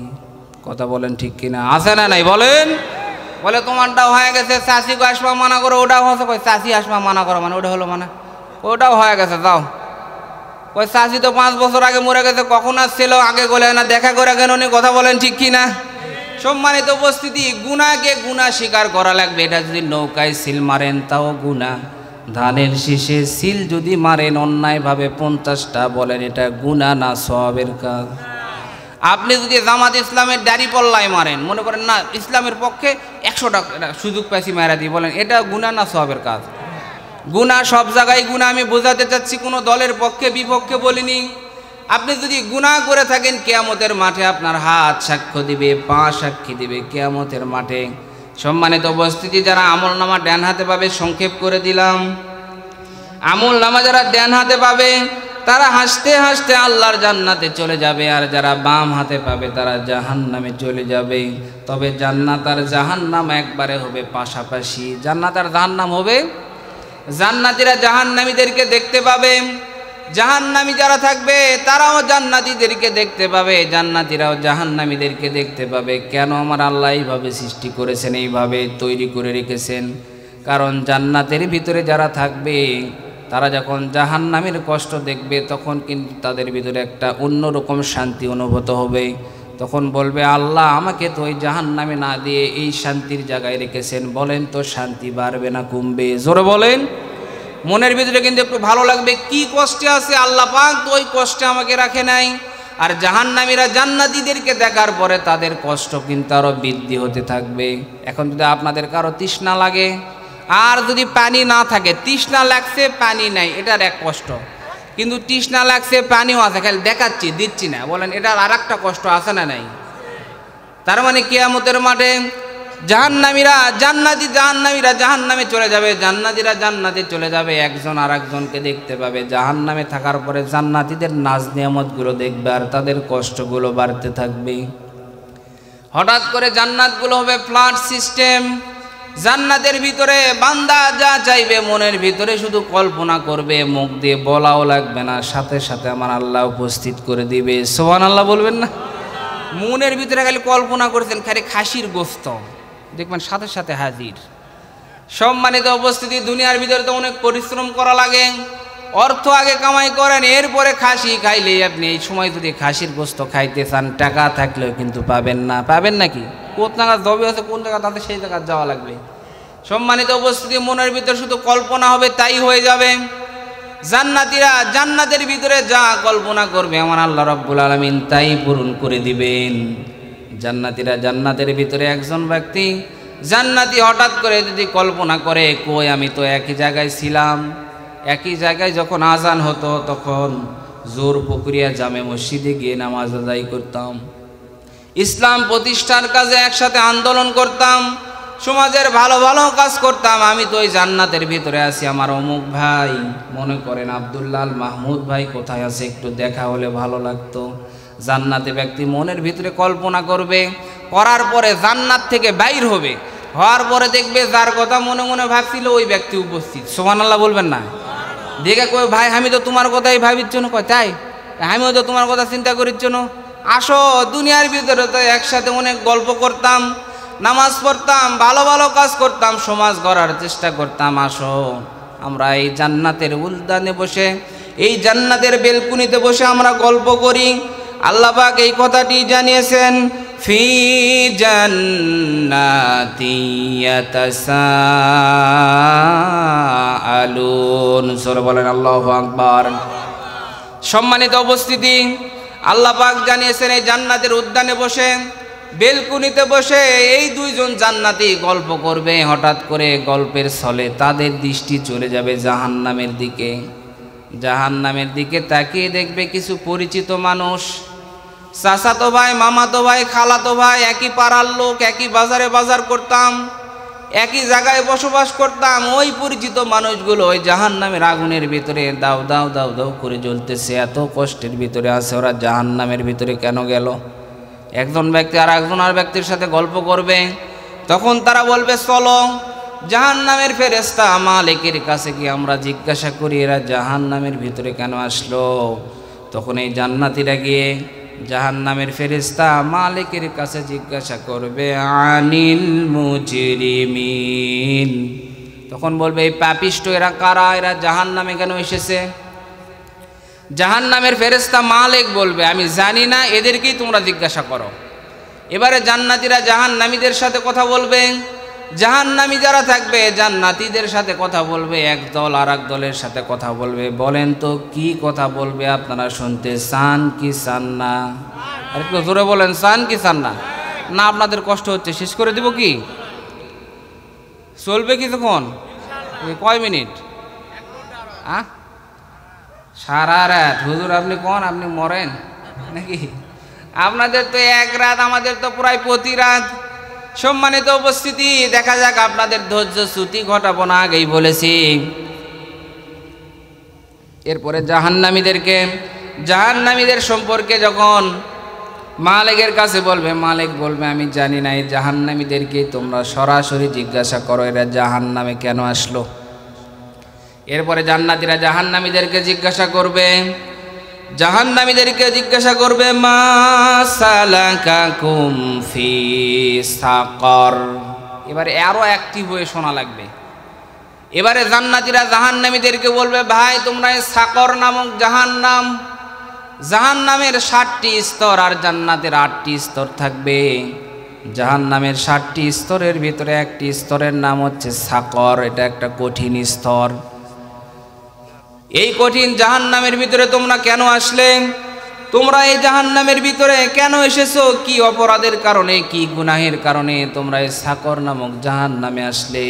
কথা বলেন ঠিক কিনা? আছে না নাই বলেন? বলে তোমারটাও হয়ে গেছে, চাষিকে আসবা মানা করো, ওটাও হচ্ছে। কই চাষি আসবা মানা করো মানে ওটা হলো মানে ওটাও হয়ে গেছে, যাও। কই চাষি তো 5 বছর আগে মরে গেছে, কখন আসছিল আগে বলে না, দেখা করে কেন? কথা বলেন ঠিক কিনা? সম্মানিত উপস্থিতি, গুনাহকে গুনাহ স্বীকার করা লাগবে। এটা যদি নৌকায় সিল মারেন তাও গুনাহ, ধানের শীষে সিল যদি মারেন অন্যায়ভাবে 50টা, বলেন এটা গুনাহ না সওয়াবের কাজ? আপনি যদি জামাত ইসলামের দাড়ি পল্লায় মারেন, মনে করেন না ইসলামের পক্ষে 100টা সুযোগ পাইছি মারা দিই, বলেন এটা গুনাহ না সওয়াবের কাজ? গুনাহ সব জায়গায় গুনাহ। আমি বোঝাতে চাচ্ছি কোনো দলের পক্ষে বিপক্ষে বলিনি। আপনি যদি গুনাহ করে থাকেন, কিয়ামতের মাঠে আপনার হাত সাক্ষ্য দিবে, পা সাক্ষী দিবে কিয়ামতের মাঠে। সম্মানিত উপস্থিতি, যারা আমল নামা ডান হাতে পাবে, সংক্ষেপ করে দিলাম, আমল নামা যারা ডান হাতে পাবে তারা হাসতে হাসতে আল্লাহর জান্নাতে চলে যাবে, আর যারা বাম হাতে পাবে তারা জাহান্নামে চলে যাবে। তবে জান্নাত আর জাহান্নাম একবারে হবে পাশাপাশি। জান্নাত আর জাহান্নাম হবে, জান্নাতীরা জাহান্নামীদেরকে দেখতে পাবে, জাহান্নামী যারা থাকবে তারাও জান্নাতীদেরকে দেখতে পাবে, জান্নাতীরাও জাহান্নামীদেরকে দেখতে পাবে। কেন আমার আল্লাহ এইভাবে সৃষ্টি করেছেন, এইভাবে তৈরি করে রেখেছেন? কারণ জান্নাতের ভিতরে যারা থাকবে তারা যখন জাহান্নামের কষ্ট দেখবে তখন কিন্তু তাদের ভিতরে একটা অন্যরকম শান্তি অনুভূত হবে। তখন বলবে, আল্লাহ আমাকে তো ওই জাহান্নামে না দিয়ে এই শান্তির জায়গায় রেখেছেন, বলেন তো শান্তি বাড়বে না কমবে? জোরে বলেন। মনের ভিতরে কিন্তু একটু ভালো লাগবে, কি কষ্টে আছে আল্লাহ পাক তো ওই কষ্টে আমাকে রাখে নাই। আর জাহান্নামীরা জান্নাতীদেরকে দেখার পরে তাদের কষ্ট কিন্তু আরও বৃদ্ধি হতে থাকবে। এখন যদি আপনাদের কারো তৃষ্ণা লাগে আর যদি পানি না থাকে, তৃষ্ণা লাগছে পানি নাই, এটার এক কষ্ট, কিন্তু তৃষ্ণা লাগছে পানিও আছে, খালি দেখাচ্ছি দিচ্ছি না, বলেন এটার আর একটা কষ্ট আছে না নাই? তার মানে কিয়ামতের মাঠে জাহান্নামীরা জাহান্নামীরা জাহান্নামে চলে যাবে, জান্নাতীরা জান্নাতে চলে যাবে, একজন আর একজনকে দেখতে পাবে। জাহান্নামে থাকার পরে জান্নাতীদের নাজ নিয়ামতগুলো দেখবে আর তাদের কষ্টগুলো বাড়তে থাকবে। হঠাৎ করে জান্নাতগুলো হবে ফ্ল্যাট সিস্টেম। জান্নাতের ভিতরে বান্দা যা চাইবে মনের ভিতরে শুধু কল্পনা করবে, মুখ দিয়ে বলাও লাগবে না, সাথে সাথে আমার আল্লাহ উপস্থিত করে দিবে। সুবহানাল্লাহ বলবেন না? মনের ভিতরে খালি কল্পনা করছেন, খালি খাসির গোস্ত দেখবেন সাথে সাথে হাজির। সম্মানিত উপস্থিতি, দুনিয়ার ভিতরে তো অনেক পরিশ্রম করা লাগে, অর্থ আগে কামাই করেন, এরপরে খাসি খাইলে আপনি এই সময় যদি খাসির গোস্ত খাইতে চান টাকা থাকলেও কিন্তু পাবেন না। পাবেন নাকি? কোন জায়গা দবে আছে, কোন জায়গা তাতে সেই জায়গায় যাওয়া লাগবে। সম্মানিত উপস্থিতি, মনের ভিতরে শুধু কল্পনা হবে, তাই হয়ে যাবে। জান্নাতীরা জান্নাতের ভিতরে যা কল্পনা করবে আমার আল্লাহ রাব্বুল আলামিন তাই পূরণ করে দিবেন। জান্নাতীরা জান্নাতের ভিতরে একজন ব্যক্তি জান্নাতি হঠাৎ করে যদি কল্পনা করে, কই আমি তো একই জায়গায় ছিলাম, একই জায়গায় যখন আজান হতো তখন জোর পুকুরিয়া জামে মসজিদে গিয়ে নামাজ আদায় করতাম, ইসলাম প্রতিষ্ঠার কাজে একসাথে আন্দোলন করতাম, সমাজের ভালো ভালো কাজ করতাম, আমি তো ওই জান্নাতের ভিতরে আছি। আমার অমুক ভাই, মনে করেন আব্দুল্লাহ মাহমুদ ভাই কোথায় আছে, একটু দেখা হলে ভালো লাগতো। জান্নাতে ব্যক্তি মনের ভিতরে কল্পনা করবে, করার পরে জান্নাত থেকে বাইর হবে, হওয়ার পরে দেখবে যার কথা মনে মনে ভাবছিল ওই ব্যক্তি উপস্থিত। সুবহানাল্লাহ বলবেন না? দেখে কই, ভাই আমি তো তোমার কথাই ভাবির জন্য। কয় তাই? আমিও তো তোমার কথা চিন্তা করির জন্য। আসো, দুনিয়ার ভিতরে তো একসাথে অনেক গল্প করতাম, নামাজ পড়তাম, ভালো ভালো কাজ করতাম, সমাজ গড়ার চেষ্টা করতাম। আসো আমরা এই জান্নাতের উদ্যানে বসে, এই জান্নাতের বেলকুনিতে বসে আমরা গল্প করি। আল্লাহ পাক এই কথাটি জানিয়েছেন, ফি জান্নাতি ইয়াতাসাআলুন। সূরা বলেন আল্লাহু আকবার। সম্মানিত উপস্থিতি, আল্লাহ পাক জানিয়েছেন এই জান্নাতের উদ্যানে বসে, বেলকুনিতে বসে এই দুইজন জান্নাতি গল্প করবে। হঠাৎ করে গল্পের ছলে তাদের দৃষ্টি চলে যাবে জাহান্নামের দিকে। জাহান্নামের দিকে তাকিয়ে দেখবে কিছু পরিচিত মানুষ, চাচাতো ভাই, মামাতো ভাই, খালাতো ভাই, একই পাড়ার লোক, একই বাজারে বাজার করতাম, একই জায়গায় বসবাস করতাম। ওই পরিচিত মানুষগুলো ওই জাহান্নামের আগুনের ভিতরে দাউ দাউ দাউ দাউ করে জ্বলতেছে, এত কষ্টের ভিতরে আছে, ওরা জাহান্নামের ভিতরে কেন গেল? একজন ব্যক্তি আর একজন আর ব্যক্তির সাথে গল্প করবে, তখন তারা বলবে চলো জাহান্নামের ফেরেশতা মালিকের কাছে গিয়ে আমরা জিজ্ঞাসা করি এরা জাহান্নামের ভিতরে কেন আসলো। তখন এই জান্নাতীরা গিয়ে জাহান্নামের ফেরেশতা মালিকের কাছে জিজ্ঞাসা করবে আনিল মুজরিমিন। তখন বলবে এই পাপিষ্ট এরা কারা, এরা জাহান্নামে কেন এসেছে? জাহান্নামের ফেরেশতা মালিক বলবে আমি জানি না, এদেরকেই তোমরা জিজ্ঞাসা করো। এবারে জান্নাতীরা জাহান্নামীদের সাথে কথা বলবে, জাহান্নামী যারা থাকবে জান্নাতীদের সাথে কথা বলবে, এক দল আর এক দলের সাথে কথা বলবে। বলেন তো কি কথা বলবে আপনারা শুনতে চান কি চান না? আর একটু জোরে বলেন, চান কি চান না? না আপনাদের কষ্ট হচ্ছে, শেষ করে দিব কি? চলবে কিছুক্ষণ? কয় মিনিট? সারা রাত? হুজুর আপনি কোন, আপনি মরেন নাকি? আপনাদের তো এক রাত, আমাদের তো প্রায় প্রতি রাত। সম্মানিত উপস্থিতি, দেখা যাক আপনাদের ধৈর্য চ্যুতি ঘটাবো না, আগেই বলেছি। এরপরে জাহান্নামীদের সম্পর্কে যখন মালিকের কাছে বলবে, মালিক বলবে আমি জানি না, এই জাহান্নামীদেরকে তোমরা সরাসরি জিজ্ঞাসা করো এরা জাহান্নামে কেন আসলো। এরপরে জান্নাতীরা জাহান্নামীদেরকে জিজ্ঞাসা করবে, জাহান্নামীদেরকে জিজ্ঞাসা করবে, মা সালাকাকুম ফি সাকর। এবারে আরো অ্যাক্টিভ হয়ে শোনা লাগবে। এবারে জান্নাতীরা জাহান্নামীদেরকে বলবে, ভাই তোমরা এই সাকর নামক জাহান্নাম, জাহান্নামের 7টি স্তর আর জান্নাতের 8টি স্তর থাকবে। জাহান্নামের 7টি স্তরের ভিতরে একটি স্তরের নাম হচ্ছে সাকর। এটা একটা কঠিন স্তর। এই কঠিন জাহান্নামের ভিতরে তোমরা কেন আসলে? তোমরা এই জাহান্নামের ভিতরে কেন এসেছো? কি অপরাধের কারণে, কি গুনাহের কারণে তোমরা এই সাকর নামক জাহান্নামে আসলে?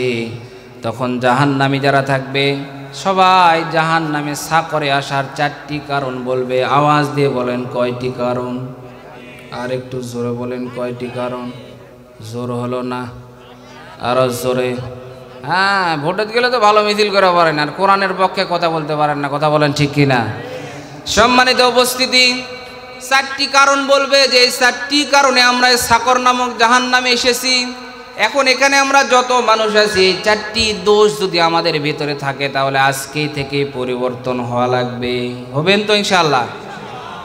তখন জাহান্নামী যারা থাকবে সবাই জাহান্নামে সাকরে আসার 4টি কারণ বলবে। আওয়াজ দিয়ে বলেন কয়টি কারণ? আর একটু জোরে বলেন কয়টি কারণ? জোর হলো না, আরো জোরে। হ্যাঁ, ভোটে গেলে তো ভালো মিছিল করে পারেন, আর কোরআনের পক্ষে কথা বলতে পারেন না। কথা বলেন ঠিক কিনা? সম্মানিত উপস্থিতি, 4টি কারণ বলবে যে এই 4টি কারণে আমরা এই সাকর নামক জাহান্নামে এসেছি। এখন এখানে আমরা যত মানুষ আছি, 4টি দোষ যদি আমাদের ভিতরে থাকে তাহলে আজকেই থেকে পরিবর্তন হওয়া লাগবে। হবেন তো ইনশাআল্লাহ?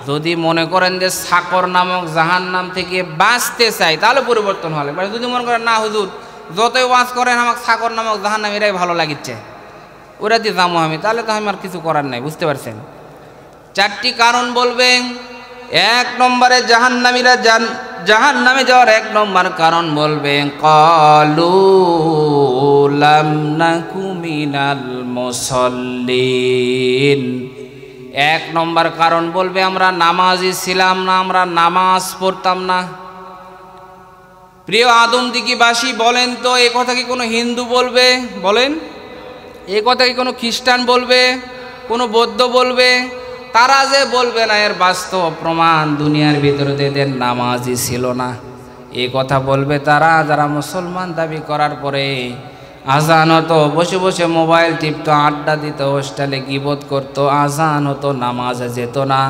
যদি মনে করেন যে সাকর নামক জাহান্নাম থেকে বাঁচতে চাই তাহলে পরিবর্তন হওয়া লাগবে। যদি মনে করেন না হুজুর যতই ওয়াজ করেন আমাকে সাকর নামক জাহান্নাম এরাই ভালো লাগিচ্ছে, ওরা দিয়ে যাবো আমি, তাহলে তো আমি আর কিছু করার নাই। বুঝতে পারছেন? 4টি কারণ বলবে। 1 নম্বরে জাহান্নামীরা জাহান্নামে যাওয়ার 1 নম্বর কারণ বলবে, ক্বালু লাম নাকু মিনাল মুসাল্লিন। 1 নম্বর কারণ বলবে, আমরা নামাজি ছিলাম না, আমরা নামাজ পড়তাম না। প্রিয় আদমদিঘিবাসী, বলেন তো এই কথা কি কোনো হিন্দু বলবে? বলেন, এই কথা কি কোনো খ্রিস্টান বলবে, কোনো বৌদ্ধ বলবে? তারা যে বলবে না, এর বাস্তব প্রমাণ দুনিয়ার ভিতরে এদের নামাজই ছিল না। এই কথা বলবে তারা যারা মুসলমান দাবি করার পরে আজান হতো বসে বসে মোবাইল টিপতো, আড্ডা দিত, হোস্টেলে গিবত করতো, আজান হতো নামাজে যেত না।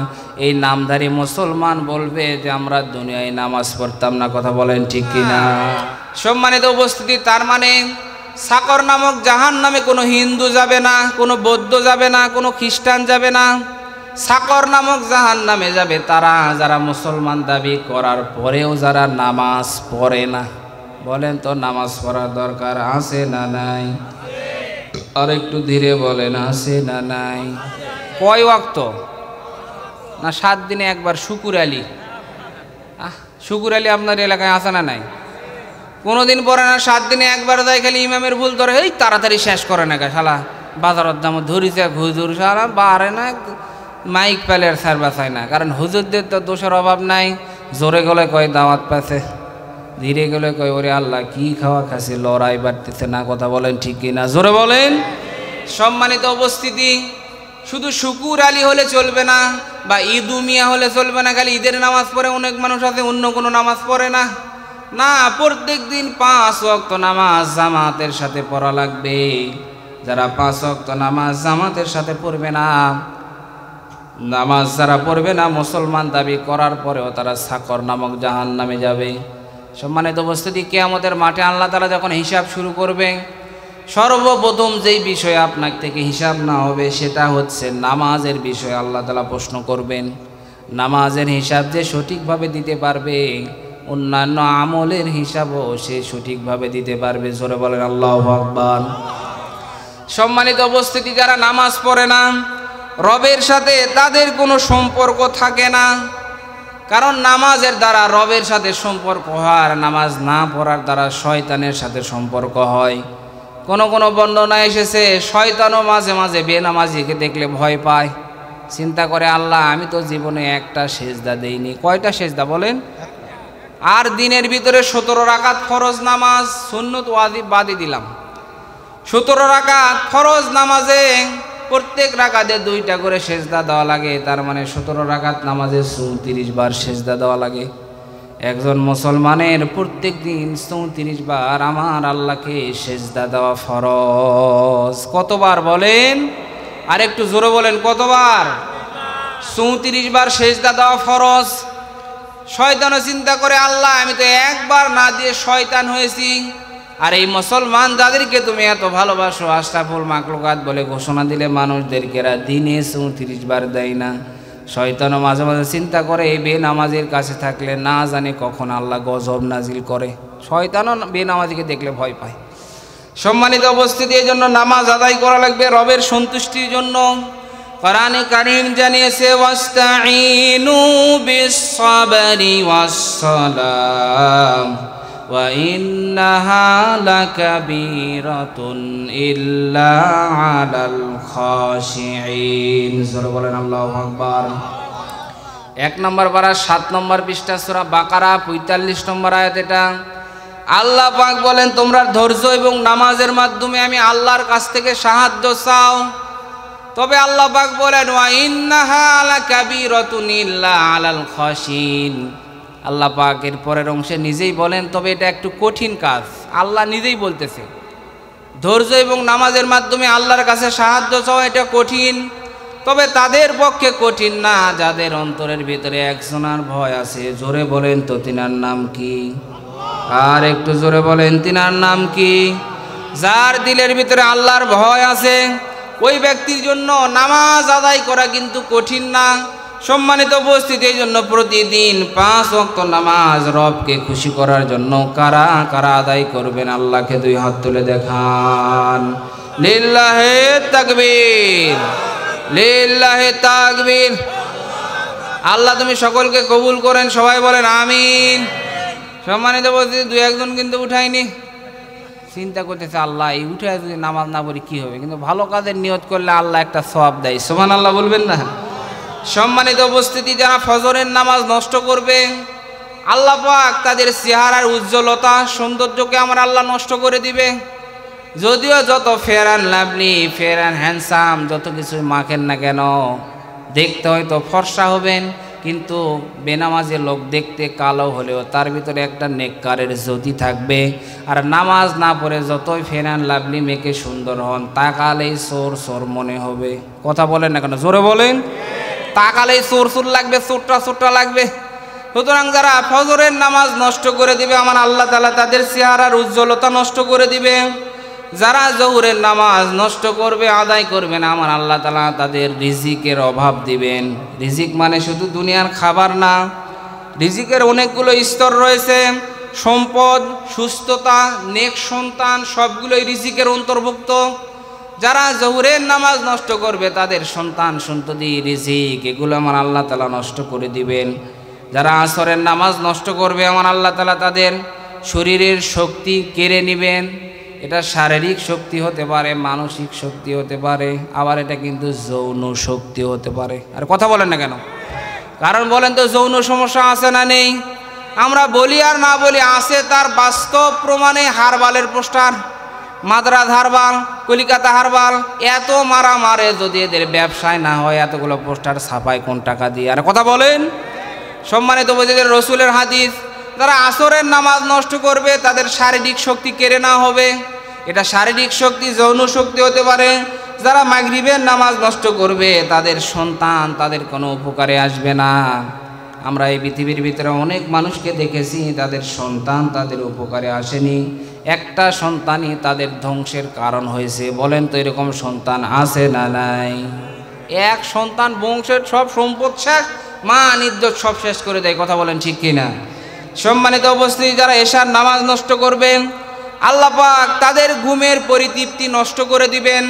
এই নামধারী মুসলমান বলবে যে আমরা দুনিয়ায় নামাজ পড়তাম না। কথা বলেন ঠিক কিনা? সম্মানিত উপস্থিতি, তার মানে সাকর নামক জাহান্নামে কোনো হিন্দু যাবে না, কোনো বৌদ্ধ যাবে না, কোনো খ্রিস্টান যাবে না। সাকর নামক জাহান্নামে যাবে তারা যারা মুসলমান দাবি করার পরেও যারা নামাজ পড়ে না। বলেন তো নামাজ পড়ার দরকার আছে না নাই? আর একটু ধীরে বলেন, আছে না নাই? কয় ওয়াক্ত? না 7 দিনে একবার? শুকুর আলী, শুকুর আলী আপনার এলাকায় আছে না নাই? কোনোদিন পড়ে না, 7 দিনে একবার যায়, খালি ইমামের ভুল ধরে এই তাড়াতাড়ি শেষ করে না। শালা বাজারের দাম ধরিছে হুজুর, সারা বাড়ে না, মাইক প্যালের সার বাঁচায় না। কারণ হুজুরদের তো দোষের অভাব নাই। জোরে গলে কয় দাওয়াত পাচ্ছে, ধীরে গেলে কয় ওরে আল্লাহ কি খাওয়া খাসি, লড়াই বাড়তেছে না। কথা বলেন ঠিক কিনা? জোরে বলেন। সম্মানিত উপস্থিতি, শুধু শুকুর আলী হলে চলবে না, বা ঈদু মিয়া হলে চলবে না। খালি ঈদের নামাজ পড়ে অনেক মানুষ আছে, অন্য কোনো নামাজ পড়ে না। না, প্রত্যেক দিন 5 ওয়াক্ত নামাজ জামাতের সাথে পড়া লাগবে। যারা 5 ওয়াক্ত নামাজ জামাতের সাথে পড়বে না, নামাজ যারা পড়বে না মুসলমান দাবি করার পরেও তারা সাকর নামক জাহান্নামে যাবে। সম্মানিত উপস্থিতি, কিয়ামতের মাঠে আল্লাহ তাআলা যখন হিসাব শুরু করবে, সর্বপ্রথম যেই বিষয়ে আপনার থেকে হিসাব না হবে সেটা হচ্ছে নামাজের বিষয়ে। আল্লাহ তাআলা প্রশ্ন করবেন। নামাজের হিসাব যে সঠিকভাবে দিতে পারবে, অন্যান্য আমলের হিসাবও সে সঠিকভাবে দিতে পারবে। জোরে বলেন আল্লাহু আকবার। সম্মানিত উপস্থিতি, যারা নামাজ পড়ে না রবের সাথে তাদের কোনো সম্পর্ক থাকে না। কারণ নামাজের দ্বারা রবের সাথে সম্পর্ক হয়, আর নামাজ না পড়ার দ্বারা শয়তানের সাথে সম্পর্ক হয়। কোন কোন বর্ণনা এসেছে শয়তানও মাঝে মাঝে বেনামাজিকে দেখলে ভয় পায়, চিন্তা করে আল্লাহ আমি তো জীবনে একটা সেজদা দেইনি। কয়টা সেজদা বলেন? আর দিনের ভিতরে 17 রাকাত ফরজ নামাজ, সুন্নত ওয়াজিব বাদই দিলাম। 17 রাকাত ফরজ নামাজে প্রত্যেক রাকাতে 2টা করে সেজদা দেওয়া লাগে। তার মানে 17 রাকাত নামাজে 34 বার সেজদা দেওয়া লাগে। একজন মুসলমানের প্রত্যেক দিন 34 বার আমার আল্লাহকে সেজদা দেওয়া ফরজ। কতবার বলেন? আর একটু জোরে বলেন, কতবার? 34 বার সেজদা দেওয়া ফরজ। শয়তানও চিন্তা করে আল্লাহ আমি তো একবার না দিয়ে শয়তান হয়েছি, আর এই মুসলমান যাদেরকে তুমি এত ভালোবাসো, আশরাফুল মাখলুকাত বলে ঘোষণা দিলে মানুষদেরকে এরা দিনে 34 বার দেয় না। শয়তানও মাঝে মাঝে চিন্তা করে এই বেনামাজির কাছে থাকলে না জানে কখন আল্লাহ গজব নাজিল করে। শয়তানও বেনামাজিকে দেখলে ভয় পায়। সম্মানিত উপস্থিতি, এই জন্য নামাজ আদায় করা লাগবে রবের সন্তুষ্টির জন্য। কোরআনে কারীম জানিয়েছে ওয়াস্তাঈনু বিস-সাবরি ওয়াস-সালাম ওয়া ইন্নাহা লাকাবীরাতুন ইল্লা আলাল খাশিঈন। জোরে বলেন আল্লাহু আকবার। 1 নম্বর পারা 7 নম্বর পৃষ্ঠা সূরা বাকারা 45 নম্বর আয়াত। এটা আল্লাহ পাক বলেন তোমরা ধৈর্য এবং নামাজের মাধ্যমে আমি আল্লাহর কাছ থেকে সাহায্য চাও। তবে আল্লাহ পাক বলেন ওয়া ইন্নাহা লাকাবীরাতুন ইল্লা আলাল খাশিঈন। আল্লাহ পাক এর পরের অংশে নিজেই বলেন তবে এটা একটু কঠিন কাজ। আল্লাহ নিজেই বলতেছে ধৈর্য এবং নামাজের মাধ্যমে আল্লাহর কাছে সাহায্য চাও এটা কঠিন, তবে তাদের পক্ষে কঠিন না যাদের অন্তরের ভিতরে একজনার ভয় আছে। জোরে বলেন তো তিনার নাম কি? আর একটু জোরে বলেন তিনার নাম কি? যার দিলের ভিতরে আল্লাহর ভয় আছে ওই ব্যক্তির জন্য নামাজ আদায় করা কিন্তু কঠিন না। সম্মানিত উপস্থিতি, এই জন্য প্রতিদিন 5 ওয়াক্ত নামাজ রবকে খুশি করার জন্য কারা কারা আদায় করবেন? আল্লাহকে 2 হাত তুলে দেখান। লিল্লাহে তাকবীর, লিল্লাহে তাকবীর। আল্লাহ তুমি সকলকে কবুল করেন, সবাই বলেন আমিন। সম্মানিত উপস্থিতি, 2-1 কিন্তু উঠাইনি। চিন্তা করতেছে আল্লাহ এই উঠে যদি নামাজ না পড়ি কী হবে, কিন্তু ভালো কাজের নিয়ত করলে আল্লাহ একটা সওয়াব দেয়। সুবহানাল্লাহ বলবেন না? সম্মানিত উপস্থিতি, যারা ফজরের নামাজ নষ্ট করবে আল্লাহ পাক তাদের চেহারার উজ্জ্বলতা সৌন্দর্যকে আমার আল্লাহ নষ্ট করে দিবে। যদিও যত fair and lovely, fair and handsome যত কিছু মাখেন না কেন, দেখতে হয়তো ফর্সা হবেন, কিন্তু বেনামাজের লোক দেখতে কালো হলেও তার ভিতরে একটা নেককারের জ্যোতি থাকবে। আর নামাজ না পড়ে যতই ফেয়ার অ্যান্ড লাভলি মেকে সুন্দর হন, তাকালেই চোর চোর মনে হবে। কথা বলেন না কেন? জোরে বলেন। তাকালেই চোর চোর লাগবে, চোরটা চোরটা লাগবে। সুতরাং যারা ফজরের নামাজ নষ্ট করে দিবে আমার আল্লাহ তাআলা তাদের চেহারার উজ্জ্বলতা নষ্ট করে দিবে। যারা জোহরের নামাজ নষ্ট করবে, আদায় করবে না, আমার আল্লাহ তাআলা তাদের রিজিকের অভাব দিবেন। রিজিক মানে শুধু দুনিয়ার খাবার না, রিজিকের অনেকগুলো স্তর রয়েছে। সম্পদ, সুস্থতা, নেক সন্তান সবগুলোই রিজিকের অন্তর্ভুক্ত। যারা জোহরের নামাজ নষ্ট করবে তাদের সন্তান সন্ততি, রিজিক এগুলো আমার আল্লাহ তাআলা নষ্ট করে দিবেন। যারা আসরের নামাজ নষ্ট করবে আমার আল্লাহ তাআলা তাদের শরীরের শক্তি কেড়ে নেবেন। এটা শারীরিক শক্তি হতে পারে, মানসিক শক্তি হতে পারে, আবার এটা কিন্তু যৌন শক্তি হতে পারে। আর কথা বলেন না কেন? কারণ বলেন তো যৌন সমস্যা আছে না নেই? আমরা বলি আর না বলি, আছে তার বাস্তব প্রমাণে। হারবালের poster, Madras herbal, Calcutta herbal, এত মারা মারে, যদি এদের ব্যবসায় না হয় এতগুলো পোস্টার ছাপায় কোন টাকা দিয়ে? আর কথা বলেন। সম্মানিত উপস্থিতি, রসুলের হাদিস, যারা আসরের নামাজ নষ্ট করবে তাদের শারীরিক শক্তি কেড়ে না হবে। এটা শারীরিক শক্তি, যৌন শক্তি হতে পারে। যারা মাগরিবের নামাজ নষ্ট করবে তাদের সন্তান তাদের কোনো উপকারে আসবে না। আমরা এই পৃথিবীর ভিতরে অনেক মানুষকে দেখেছি তাদের সন্তান তাদের উপকারে আসেনি, একটা সন্তানই তাদের ধ্বংসের কারণ হয়েছে। বলেন তো এরকম সন্তান আছে না নাই? এক সন্তান বংশের সব সম্পদ শেষ, মা নির্দোষ সব শেষ করে দেয়। কথা বলেন ঠিক কিনা? সম্মানিত উপস্থিতি, যারা এশার নামাজ নষ্ট করবেন আল্লাহ পাক তাদের ঘুমের পরিতৃপ্তি নষ্ট করে দিবেন।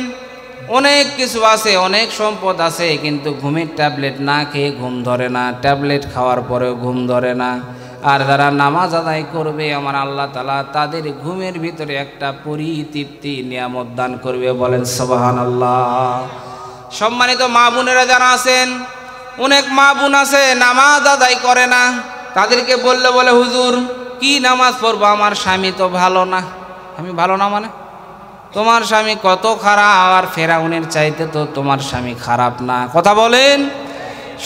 অনেক কিছু আছে, অনেক সম্পদ আছে, কিন্তু ঘুমের ট্যাবলেট না খেয়ে ঘুম ধরে না, ট্যাবলেট খাওয়ার পরেও ঘুম ধরে না। আর যারা নামাজ আদায় করবে আমার আল্লাহ তাআলা তাদের ঘুমের ভিতরে একটা পরিতৃপ্তি নিয়ামত দান করবে। বলেন সুবহানাল্লাহ। সম্মানিত মা বোনেরা যারা আছেন, অনেক মা বোন আছে নামাজ আদায় করে না। তাদেরকে বললে বলে হুজুর কি নামাজ পড়বো, আমার স্বামী তো ভালো না। আমি ভালো না মানে? তোমার স্বামী কত খারাপ, আর ফেরাউনের চাইতে তো তোমার স্বামী খারাপ না। কথা বলেন।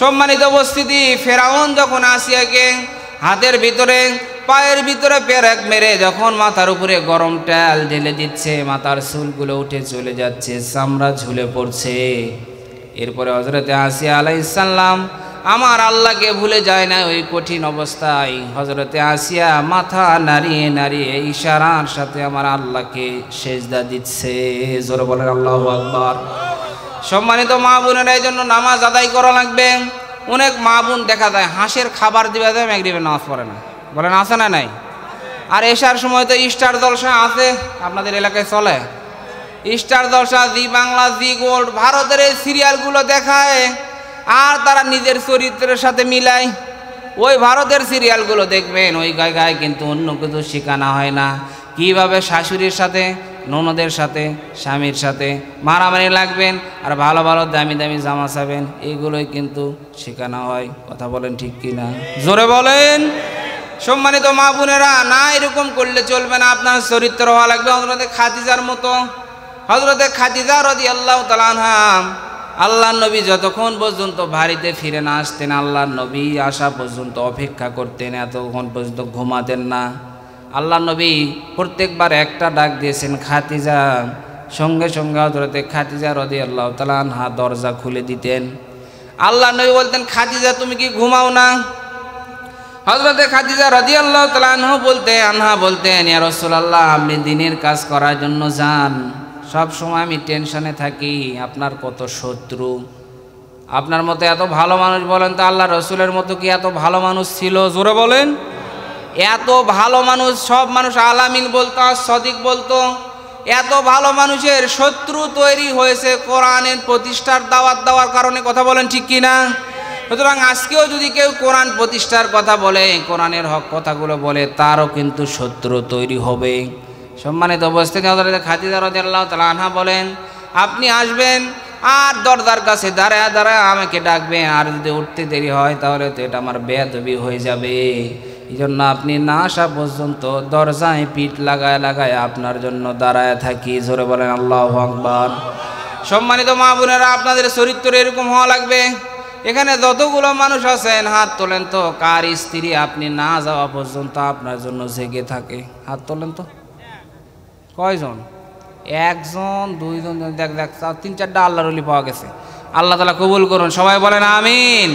সম্মানিত উপস্থিতি, ফেরাউন যখন আসিয়াকে হাতের ভিতরে পায়ের ভিতরে পেরেক মেরে যখন মাথার উপরে গরম তেল ঢেলে দিচ্ছে, মাথার চুলগুলো উঠে চলে যাচ্ছে, চামড়া ঝুলে পড়ছে। এরপরে হযরতে আসিয়া আলাইহিস সালাম আমার আল্লাহকে ভুলে যায় না। ওই কঠিন অবস্থায় হযরতে আসিয়া মাথা নাড়িয়ে নাড়িয়ে ইশারার সাথে আমার আল্লাহকে সেজদা দিচ্ছে। জোরে বলেন আল্লাহু আকবার। সম্মানিত মা বোনেরা, এই জন্য নামাজ আদায় করা লাগবে। অনেক মা বোন দেখা যায় হাঁসের খাবার দিবে দেয়, মাগরিবে নামাজ পড়ে না। বলেন আছে না নাই? আর এশার সময় তো স্টার জলসা আছে, আপনাদের এলাকায় চলে স্টার জলসা, জি বাংলা, জি গোল্ড, ভারতের এই সিরিয়ালগুলো দেখায় আর তারা নিজের চরিত্রের সাথে মিলায়। ওই ভারতের সিরিয়ালগুলো দেখবেন, ওই গায়ে কিন্তু অন্য কিছু শেখানো হয় না। কিভাবে শাশুড়ির সাথে, ননদের সাথে, স্বামীর সাথে মারামারি লাগবেন আর ভালো ভালো দামি দামি জামা চাবেন, এইগুলোই কিন্তু শেখানো হয়। কথা বলেন ঠিক কিনা? জোরে বলেন। সম্মানিত মা বোনেরা, না এরকম করলে চলবে না, আপনার চরিত্র হওয়া লাগবে হযরতে খাদিজার মতো। হযরতে খাদিজা রাদিয়াল্লাহু তাআলা আনহা, আল্লাহর নবী যতক্ষণ পর্যন্ত বাড়িতে ফিরে না আসতেন, আল্লাহর নবী আসা পর্যন্ত অপেক্ষা করতেন, এতক্ষণ পর্যন্ত ঘুমাতেন না। আল্লাহর নবী প্রত্যেকবার একটা ডাক দিয়েছেন, খাদিজা। সঙ্গে সঙ্গে হযরতে খাদিজা রাদিয়াল্লাহু তাআলা আনহা দরজা খুলে দিতেন। আল্লাহর নবী বলতেন, খাদিজা তুমি কি ঘুমাও না? হযরতে খাদিজা রাদিয়াল্লাহু তাআলা আনহা বলতেন, ইয়া রাসূলুল্লাহ, আপনি দিনের কাজ করার জন্য যান, সব সময় আমি টেনশনে থাকি, আপনার কত শত্রু। আপনার মতো এত ভালো মানুষ, বলেন তো আল্লাহ রসুলের মতো কি এত ভালো মানুষ ছিল? জোরে বলেন। এত ভালো মানুষ, সব মানুষ আলামিন বলতো আর সদিক বলতো। এত ভালো মানুষের শত্রু তৈরি হয়েছে কোরআনের প্রতিষ্ঠার দাওয়াত দেওয়ার কারণে। কথা বলেন ঠিক কিনা? সুতরাং আজকেও যদি কেউ কোরআন প্রতিষ্ঠার কথা বলে, কোরআনের হক কথাগুলো বলে, তারও কিন্তু শত্রু তৈরি হবে। সম্মানিত উপস্থিতি, হযরত খাদিজা রাদিয়াল্লাহু তাআলা আনহা বলেন, আপনি আসবেন আর দরজার কাছে দাঁড়ায় দাঁড়ায় আমাকে ডাকবেন, আর যদি উঠতে দেরি হয় তাহলে তো এটা আমার বেয়াদবি হয়ে যাবে। এই জন্য আপনি না আসা পর্যন্ত দরজায় পিঠ লাগায় লাগায় আপনার জন্য দাঁড়ায় থাকি। জোরে বলেন আল্লাহু আকবার। সম্মানিত মা বোনেরা, আপনাদের চরিত্র এরকম হওয়া লাগবে। এখানে যতগুলো মানুষ আছেন হাত তোলেন তো, কার স্ত্রী আপনি না যাওয়া পর্যন্ত আপনার জন্য জেগে থাকে? হাত তোলেন তো। কয়জন? একজন, দুইজন, দেখ দেখ, তিন চারটা আল্লাহর ওলি পাওয়া গেছে। আল্লাহ তাআলা কবুল করুন, সবাই বলেন আমিন।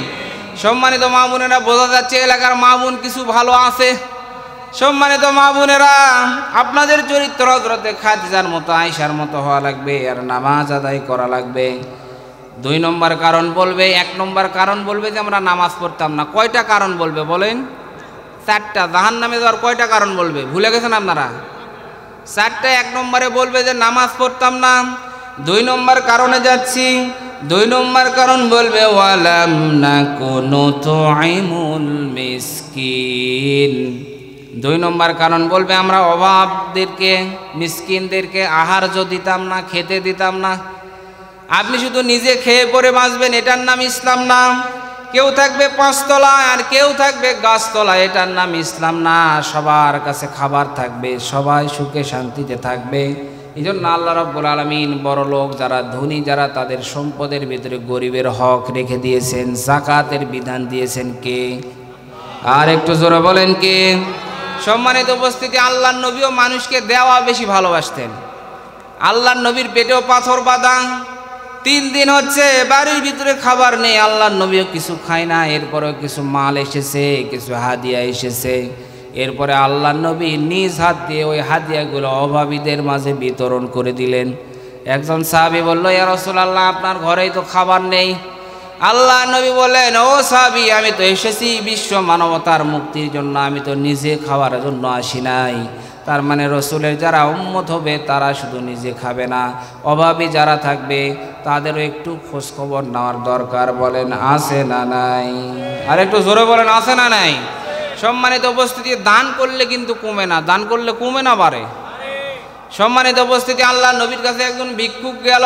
সম্মানিত মা বোনেরা, বোঝা যাচ্ছে এলাকার মা বোন কিছু ভালো আছে। সম্মানিত মা বোনেরা, আপনাদের চরিত্র হযরতে খাদিজার মতো, আয়েশার মতো হওয়া লাগবে, আর নামাজ আদায় করা লাগবে। 2 নম্বর কারণ বলবে, 1 নম্বর কারণ বলবে যে আমরা নামাজ পড়তাম না। কয়টা কারণ বলবে বলেন? 4টা। জাহান্নামে যাওয়ার কয়টা কারণ বলবে? ভুলে গেছেন আপনারা? 4টা। 1 নম্বরে বলবে যে নামাজ পড়তাম না। 2 নম্বর কারণে যাচ্ছি। 2 নম্বর কারণ বলবে ওয়ালাম নাকুনু তুইমুল মিসকিন। 2 নম্বর কারণ বলবে আমরা অভাবদেরকে, মিসকিনদেরকে আহার্য দিতাম না, খেতে দিতাম না। আপনি শুধু নিজে খেয়ে পরে বাঁচবেন, এটার নাম ইসলাম না। কেউ থাকবে 5 তলায় আর কেউ থাকবে গাছতলায়, এটার নাম ইসলাম না। সবার কাছে খাবার থাকবে, সবাই সুখে শান্তিতে থাকবে। এই জন্য আল্লাহ রাব্বুল আলামিন বড় লোক যারা, ধনী যারা, তাদের সম্পদের ভিতরে গরিবের হক রেখে দিয়েছেন, যাকাতের বিধান দিয়েছেন কে? আর একটু জোরে বলেন কে? সম্মানিত উপস্থিতি, আল্লাহর নবীও মানুষকে দেওয়া বেশি ভালোবাসতেন। আল্লাহর নবীর পেটেও পাথর বাঁধা, 3 দিন হচ্ছে বাড়ির ভিতরে খাবার নেই, আল্লাহর নবীও কিছু খায় না। এরপরেও কিছু মাল এসেছে, কিছু হাদিয়া এসেছে। এরপরে আল্লাহর নবী নিজ হাত দিয়ে ওই হাদিয়াগুলো অভাবীদের মাঝে বিতরণ করে দিলেন। একজন সাহাবী বলল, ইয়া রাসূলুল্লাহ, আপনার ঘরেই তো খাবার নেই। আল্লাহর নবী বললেন, ও সাহাবী, আমি তো এসেছি বিশ্ব মানবতার মুক্তির জন্য, আমি তো নিজে খাওয়ার জন্য আসি নাই। তার মানে রসুলের যারা উম্মত হবে তারা শুধু নিজে খাবে না, অভাবী যারা থাকবে তাদেরও একটু খোঁজখবর নেওয়ার দরকার। বলেন আছে না নাই? আর একটু জোরে বলেন আছে না নাই? সম্মানিত উপস্থিতি, দান করলে কিন্তু কমে না, দান করলে কমে না, বাড়ে। সম্মানিত উপস্থিতি, আল্লাহ নবীর কাছে একজন ভিক্ষুক গেল,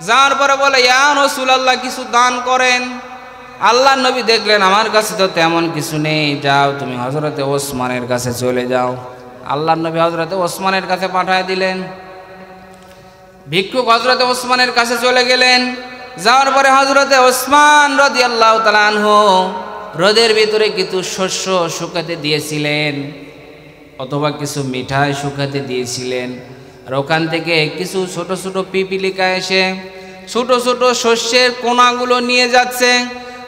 যাওয়ার পরে বলে, ইয়া রাসূলুল্লাহ, কিছু দান করেন। আল্লাহ নবী দেখলেন আমার কাছে তো তেমন কিছু নেই, যাও তুমি হযরতে ওসমানের কাছে চলে যাও। আল্লাহ নবী হযরতে ওসমানের কাছে পাঠিয়ে দিলেন। ভিক্ষুক হযরতে ওসমানের কাছে চলে গেলেন। যাওয়ার পরে হযরতে ওসমান রাদিয়াল্লাহু তাআলা আনহু রোদের ভিতরে কিছু শস্য শুকাতে দিয়েছিলেন, অথবা কিছু মিঠাই শুকাতে দিয়েছিলেন। আর ওখান থেকে কিছু ছোট ছোট পিপিলিকা এসে ছোট ছোট শস্যের কোনাগুলো নিয়ে যাচ্ছে।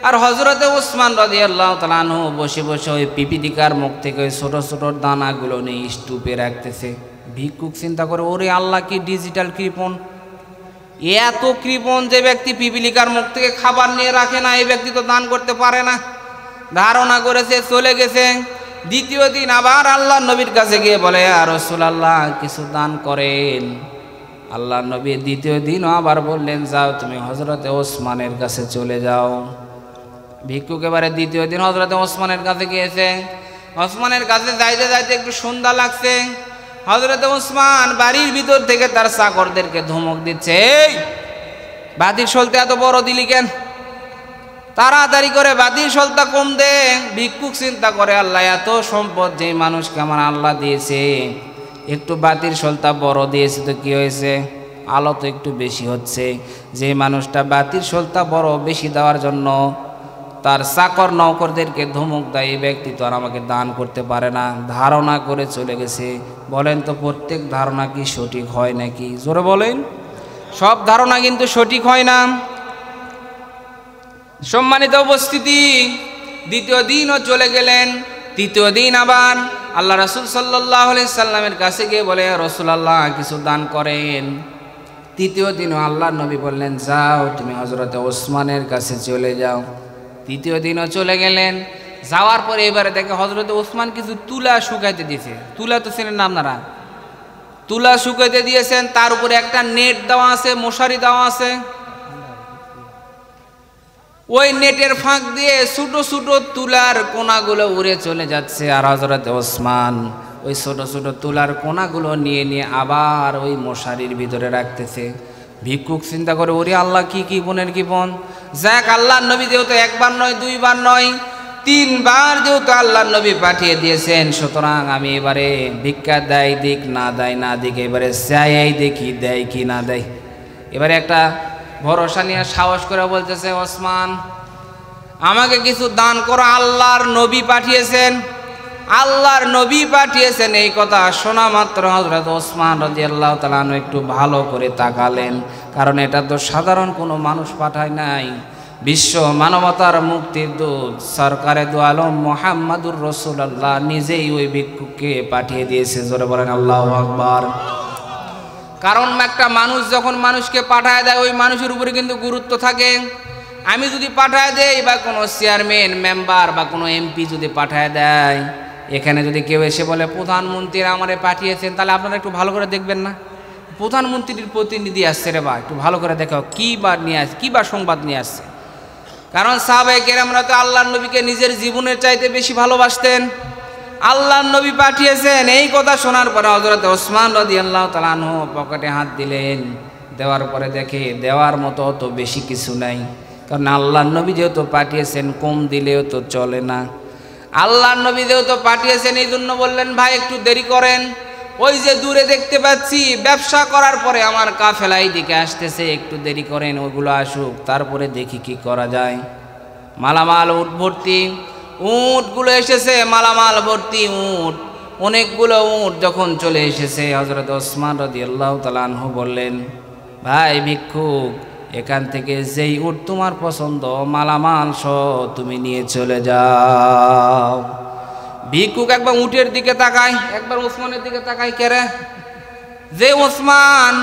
আর হযরতে ওসমান রাদিয়াল্লাহু তাআলা আনহু বসে বসে ওই পিপিলিকার মুখ থেকে ওই ছোট ছোট দানাগুলো নিয়ে স্তূপে রাখতেছে। ভিক্ষুক চিন্তা করে, ওরে আল্লাহ কি ডিজিটাল কৃপণ, এত কৃপণ যে ব্যক্তি পিপিলিকার মুখ থেকে খাবার নিয়ে রাখে না, এই ব্যক্তি তো দান করতে পারে না। ধারণা করেছে, চলে গেছে। দ্বিতীয় দিন আবার আল্লাহর নবীর কাছে গিয়ে বলে, ইয়া রাসূলুল্লাহ কিছু দান করেন। আল্লাহর নবী দ্বিতীয় দিনও আবার বললেন, যাও তুমি হযরতে ওসমানের কাছে চলে যাও। ভিক্ষুক এবারে দ্বিতীয় দিন হযরতে ওসমানের কাছে গিয়েছে। ওসমানের কাছে যাইতে যাইতে একটু সন্ধ্যা লাগছে। হযরতে ওসমান বাড়ির ভিতর থেকে তার চাকরদেরকে ধমক দিচ্ছে, এই বাতির সলতে এত বড় দিলি কেন, তাড়াতাড়ি করে বাতির সলতা কম দে। ভিক্ষুক চিন্তা করে, আল্লাহ এত সম্পদ যে মানুষকে আমার আল্লাহ দিয়েছে, একটু বাতির সলতা বড় দিয়েছে তো কি হয়েছে, আলো তো একটু বেশি হচ্ছে। যে মানুষটা বাতির সলতা বড় বেশি দেওয়ার জন্য তার চাকর নৌকরদেরকে ধমক দেয়, এই ব্যক্তি তো আর আমাকে দান করতে পারে না, ধারণা করে চলে গেছে। বলেন তো প্রত্যেক ধারণা কি সঠিক হয় নাকি? জোরে বলেন, সব ধারণা কিন্তু সঠিক হয় না। সম্মানিত উপস্থিতি, দ্বিতীয় দিনও চলে গেলেন। তৃতীয় দিন আবার আল্লাহ রাসূল সাল্লাল্লাহু আলাইহি সাল্লামের কাছে গিয়ে বলে, রাসূলুল্লাহ কিছু দান করেন। তৃতীয় দিনও আল্লাহর নবী বললেন, যাও তুমি হযরতে ওসমানের কাছে চলে যাও। তৃতীয় দিনও চলে গেলেন। যাওয়ার পরে এবারে দেখে হযরতে ওসমান কিছু তুলা শুকাইতে দিয়েছে। তুলা তো চেনেন না আপনারা? তুলা শুকাইতে দিয়েছেন, তার উপরে একটা নেট দেওয়া আছে, মশারি দেওয়া আছে। ওই নেটের ফাঁক দিয়ে ছোট ছোট তুলার কোনাগুলো উড়ে চলে যাচ্ছে। আর হযরতে ওসমান ওই ছোট ছোট তুলার কোনাগুলো নিয়ে নিয়ে আবার ওই মশারির ভিতরে রাখতেছে। ভিক্ষুক চিন্তা করে, ওরে আল্লাহ কি কি বোনের কি বোন, যাক আল্লাহর নবী যেহেতু একবার নয় দুইবার নয় তিনবার যেহেতু আল্লাহর নবী পাঠিয়ে দিয়েছেন, সুতরাং আমি এবারে ভিক্ষা দেয় দিক না দেয় না দিক এবারে চাই দেখি দেয় কি না দেয়। এবারে একটা ভরসা নিয়ে সাহস করে বলতেছে, ওসমান আমাকে কিছু দান করো, আল্লাহর নবী পাঠিয়েছেন, আল্লাহর নবী পাঠিয়েছেন। এই কথা শোনা মাত্র হযরত ওসমান রাদিয়াল্লাহু তাআলা আনহু একটু ভালো করে তাকালেন, কারণ এটা তো সাধারণ কোনো মানুষ পাঠায় নাই, বিশ্ব মানবতার মুক্তির দূত সরকারে দু আলম মুহাম্মাদুর রাসূলুল্লাহ নিজেই ওই ভিক্ষুককে পাঠিয়ে দিয়েছে। জোরে বলেন আল্লাহু আকবার। কারণ একটা মানুষ যখন মানুষকে পাঠায় দেয়, ওই মানুষের উপরে কিন্তু গুরুত্ব থাকে। আমি যদি পাঠায় দেই বা কোনো চেয়ারম্যান মেম্বার বা কোনো এমপি যদি পাঠায় দেয়, এখানে যদি কেউ এসে বলে প্রধানমন্ত্রী আমারে পাঠিয়েছেন, তাহলে আপনারা একটু ভালো করে দেখবেন না, প্রধানমন্ত্রীর প্রতিনিধি আসছে রে বা, একটু ভালো করে দেখো কী বা নিয়ে আসছে, কী বা সংবাদ নিয়ে আসছে। কারণ সাহাবায়ে কেরামরা তো আল্লাহর নবীকে নিজের জীবনের চাইতে বেশি ভালোবাসতেন। আল্লাহর নবী পাঠিয়েছেন এই কথা শোনার পরে হযরত ওসমান রাদিয়াল্লাহু তাআলা আনহু পকেটে হাত দিলেন। দেওয়ার পরে দেখে দেওয়ার মতো অত বেশি কিছু নাই, কারণ আল্লাহর নবী যেহেতু পাঠিয়েছেন কম দিলেও তো চলে না। আল্লাহর নবী যেহেতু পাঠিয়েছেন এই জন্য বললেন, ভাই একটু দেরি করেন, ওই যে দূরে দেখতে পাচ্ছি ব্যবসা করার পরে আমার কাফেলা এই দিকে আসতেছে, একটু দেরি করেন, ওইগুলো আসুক, তারপরে দেখি কি করা যায়। মালামাল উট ভর্তি উটগুলো এসেছে, মালামাল ভর্তি উট, অনেকগুলো উট যখন চলে এসেছে, হযরত ওসমান রাদিয়াল্লাহু তাআলা আনহু বললেন, ভাই ভিক্ষুক এখান থেকে যেই উট তোমার পছন্দ মালামাল সহ তুমি নিয়ে চলে যাও। ভিক্ষুক একবার উটের দিকে তাকায়, একবার ওসমানের দিকে তাকায়, কেরে যে ওসমান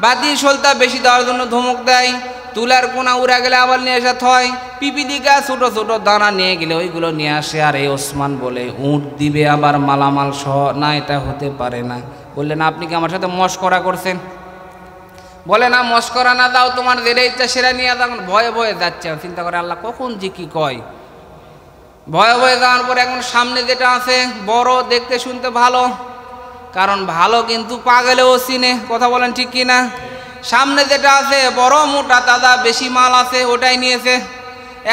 বাতি সলতা বেশি দেওয়ার জন্য ধমক দেয়, তুলার কোনা উড়া গেলে আবার নিয়ে আসা হয়, পিপিলিকা ছোট ছোট দানা নিয়ে গেলে ওইগুলো নিয়ে আসে। আর এই ওসমান বলে উট দিবে আবার মালামাল সহ, না এটা হতে পারে না। বললেন, আপনি কি আমার সাথে মশকরা করছেন? বলে না, মশকরা না, দাও তোমার যেটা ইচ্ছা সেটা নিয়ে তখন ভয়ে ভয়ে যাচ্ছে। চিন্তা করে আল্লাহ কখন যে কি কয়, ভয়ে ভয়ে যাওয়ার পরে এখন সামনে যেটা আছে বড়, দেখতে শুনতে ভালো, কারণ ভালো কিন্তু পাগলেও চিনে, কথা বলেন ঠিক কিনা। সামনে যেটা আছে বড় মোটা তাজা বেশি মাল আছে, ওটাই নিয়েছে।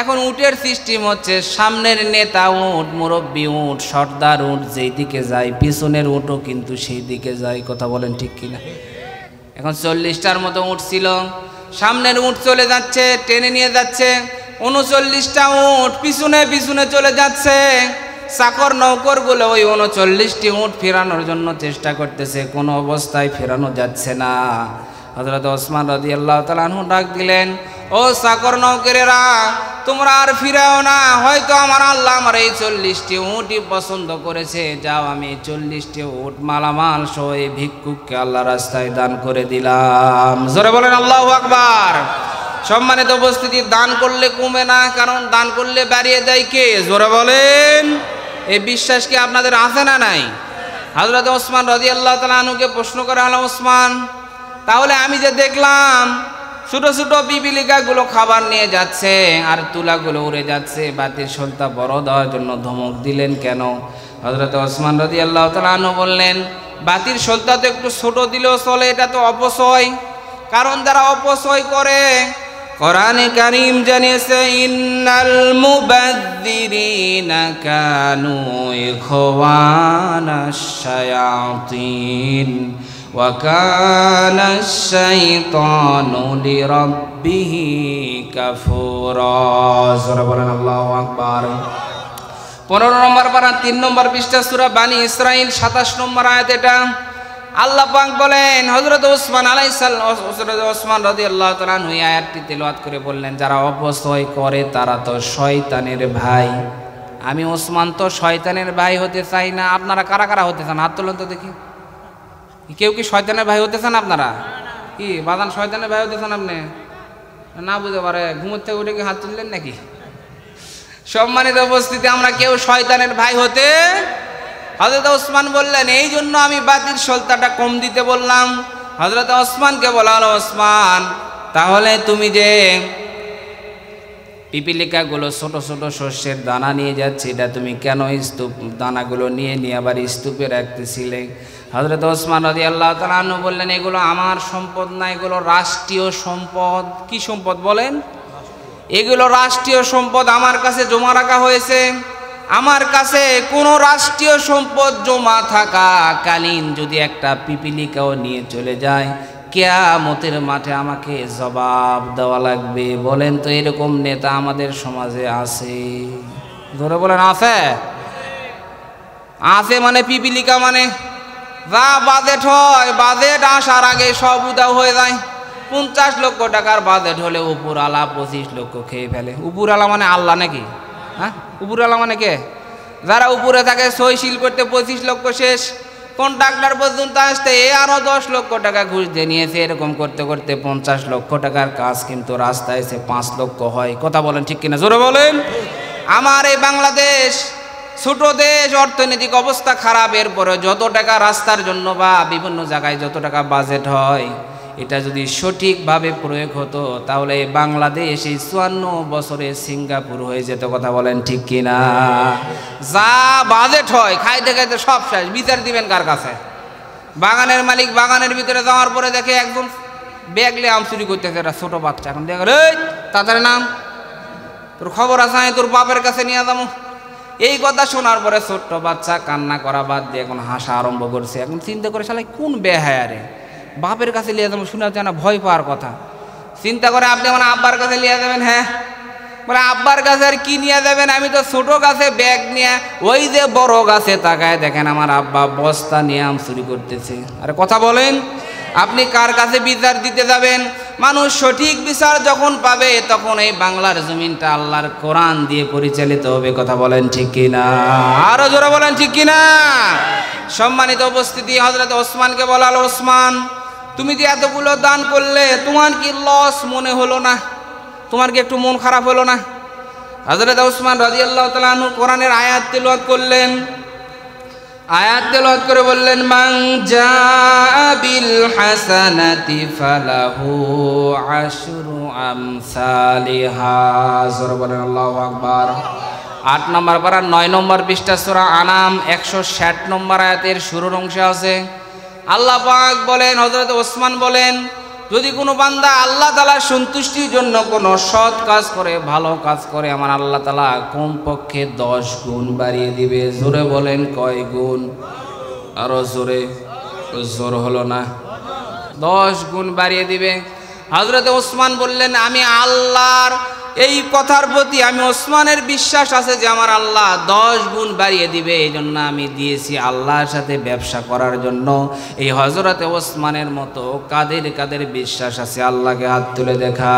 এখন উটের সিস্টেম হচ্ছে সামনের নেতা উট, মুরব্বী উট, সর্দার উট যেই দিকে যায় পিছনের উটও কিন্তু সেই দিকে যায়, কথা বলেন ঠিক কিনা। এখন 40টার মতো উট ছিল, সামনের উট চলে যাচ্ছে, টেনে নিয়ে যাচ্ছে, 39টা উট পিছনে পিছনে চলে যাচ্ছে। চাকর নৌকরগুলো ওই 39টি উট ফেরানোর জন্য চেষ্টা করতেছে, কোনো অবস্থায় ফেরানো যাচ্ছে না। হযরত ওসমান রাদিয়াল্লাহু তাআলা আনহু ডাক দিলেন, ও চাকর নৌকরেরা, তোমরা আর ফিরাও না, হয়তো আমার আল্লাহ আমার এই 40টি উটই পছন্দ করেছে। যাও, আমি 40টি উট মালামাল সহ এই ভিক্ষুককে আল্লাহ রাস্তায় দান করে দিলাম। জোরে বলেন আল্লাহু আকবার। সম্মানিত উপস্থিতি, দান করলে কমে না, কারণ দান করলে বাড়িয়ে দেয় কে? জোরে বলেন। এই বিশ্বাস কি আপনাদের আছে না নাই? হযরত ওসমান রাদিয়াল্লাহু তাআলা আনহুকে প্রশ্ন করা হলো, ওসমান, তাহলে আমি যে দেখলাম ছোট ছোট পিপিলিকাগুলো খাবার নিয়ে যাচ্ছে আর তুলাগুলো উড়ে যাচ্ছে, বাতির সলতা বড় দেওয়ার জন্য ধমক দিলেন কেন? হযরত ওসমান রাদিয়াল্লাহু তাআলা আনহু বললেন, বাতির সলতা তো একটু ছোট দিলেও চলে, এটা তো অপচয়। কারণ যারা অপচয় করে, কোরআনে কারীম জানিয়েছে, ইন্নাল মুবাযযিরিনা কানু ইখওয়ানাশ শায়াতিন ওয়া কানাশ শাইতানু লিরাব্বিহি কাফুরা। সূরা বলেন আল্লাহু আকবার। 15 নম্বর পারা 3 নম্বর পৃষ্ঠা সূরা বানি ইসরাইল 27 নম্বর আয়াত। এটা আল্লাহ পাক বলেন, হযরত ওসমান ওসমান রাদিয়াল্লাহু তাআলা আনহু এই আয়াতটি তেলাওয়াত করে বললেন, যারা অপচয় করে তারা তো শয়তানের ভাই। আমি ওসমান তো শয়তানের ভাই হতে চাই না। আপনারা কারা কারা হতে চান? হাত তোলেন তো দেখি। কেউ কি শয়তানের ভাই হতে চান আপনারা? কি বাদান শয়তানের ভাই হতে চান আপনি? না বুঝতে পারে, ঘুমোর থেকে উঠে কি হাত তুললেন নাকি? সম্মানিত উপস্থিতি, আমরা কেউ শয়তানের ভাই হতে। হযরত ওসমান বললেন, এই জন্য আমি বাতির সলতাটা কম দিতে বললাম। হযরত ওসমানকে বলা হলো, ওসমান, তাহলে তুমি যে পিপিলিকাগুলো ছোট ছোট শস্যের দানা নিয়ে যাচ্ছে, এটা তুমি কেন স্তূপ দানাগুলো নিয়ে আবার স্তূপে রাখতেছিলে? হযরত ওসমান রাদিয়াল্লাহু তাআলা আনহু বললেন, এগুলো আমার সম্পদ না, এগুলো রাষ্ট্রীয় সম্পদ। কি সম্পদ বলেন? এগুলো রাষ্ট্রীয় সম্পদ, আমার কাছে জমা রাখা হয়েছে। আমার কাছে কোনো রাষ্ট্রীয় সম্পদ জমা থাকা কালীন যদি একটা পিপিলিকাও নিয়ে চলে যায়, কিয়ামতের মাঠে আমাকে জবাব দেওয়া লাগবে। বলেন তো, এরকম নেতা আমাদের সমাজে আছে? ধরে বলেন, আছে? আছে মানে পিপিলিকা মানে যা বাজেট হয়, বাজেট আসার আগে সব উদাও হয়ে যায়। 50 লক্ষ টাকার বাজেট হলে উপরওয়ালা 25 লক্ষ খেয়ে ফেলে। উপরওয়ালা মানে আল্লাহ নাকি? হ্যাঁ, উপরওয়ালা মানে কে? যারা উপরে থাকে সইশিল করতে 25 লক্ষ শেষ, কন্ট্রাক্টর পর্যন্ত আসতে আরো 10 লক্ষ টাকা ঘুষ দিয়ে নিয়েছে। এরকম করতে করতে 50 লক্ষ টাকার কাজ কিন্তু রাস্তায় এসে 5 লক্ষ হয়। কথা বলেন ঠিক কিনা? জোরে বলেন। আমার এই বাংলাদেশ ছোট দেশ, অর্থনৈতিক অবস্থা খারাপ, এরপরে যত টাকা রাস্তার জন্য বা বিভিন্ন জায়গায় যত টাকা বাজেট হয়, এটা যদি সঠিকভাবে প্রয়োগ হতো তাহলে বাংলাদেশ এই 54 বছরে সিঙ্গাপুর হয়ে যেত। কথা বলেন ঠিক কিনা? যা বাজেট হয় খাইতে খাইতে সব শেষ। বিচার দিবেন কার কাছে? বাগানের মালিক বাগানের ভিতরে যাওয়ার পরে দেখে একজন ব্যাগলে আম চুরি করতেছে, একটা ছোট বাচ্চা। এখন দেখে, এই তাড়াতাড়ি নাম, তোর খবর আছে, আমি তোর বাপের কাছে নিয়ে যাবো। এই কথা শোনার পরে ছোট্ট বাচ্চা কান্না করা বাদ দিয়ে এখন হাসা আরম্ভ করছে। এখন চিন্তা করে, শালা কোন বেহায়া রে, বাপের কাছে লিয়ে যাবো, শোনা যায় না, ভয় পাওয়ার কথা। চিন্তা করে, আপনি আমার আব্বার কাছে লিয়ে যাবেন? হ্যাঁ, বলে আব্বার কাছে আর কি নিয়ে যাবেন? আমি তো ছোট গাছে ব্যাগ নিয়ে, ওই যে বড় গাছে তাকায় দেখেন আমার আব্বা বস্তা নিয়ে আম চুরি করতেছে। আরে কথা বলেন, আপনি কার কাছে বিচার দিতে যাবেন? মানুষ সঠিক বিচার যখন পাবে তখন এই বাংলার জমিনটা আল্লাহর কোরআন দিয়ে পরিচালিত হবে। কথা বলেন ঠিক কিনা? আরো জোরে বলেন ঠিক কিনা? সম্মানিত উপস্থিতি, হযরত ওসমানকে বলা হলো, ওসমান, তুমি যে এতগুলো দান করলে, তোমার কি লস মনে হলো না? তোমার কি একটু মন খারাপ হলো না? হযরত ওসমান রাদিয়াল্লাহু তাআলা আনহু কোরআনের আয়াত তেলাওয়াত করলেন। আয়াত তেলাওয়াত করে বললেন, মান জাআ বিল হাসানাতি ফালাহু আশরু আমসালিহা। জোরে বলেন আল্লাহু আকবার। 8 নম্বর পারা 9 নম্বর পৃষ্ঠা সূরা আনাম 160 নম্বর আয়াতের শুরুর অংশে আছে। আল্লাহ পাক বলেন, হযরত ওসমান বলেন, যদি কোনো বান্দা আল্লাহ তাআলার সন্তুষ্টির জন্য কোনো সৎ কাজ করে, ভালো কাজ করে, আমার আল্লাহ তাআলা কমপক্ষে 10 গুণ বাড়িয়ে দিবে। জোরে বলেন কয় গুণ? আরো জোরে, জোর হলো না। 10 গুণ বাড়িয়ে দিবে। হযরতে ওসমান বললেন, আমি আল্লাহর এই কথার প্রতি আমি ওসমানের বিশ্বাস আছে যে আমার আল্লাহ 10 গুণ বাড়িয়ে দিবে, এই জন্য আমি দিয়েছি আল্লাহর সাথে ব্যবসা করার জন্য। এই হযরতে ওসমানের মতো কাদের কাদের বিশ্বাস আছে? আল্লাহকে হাত তুলে দেখা।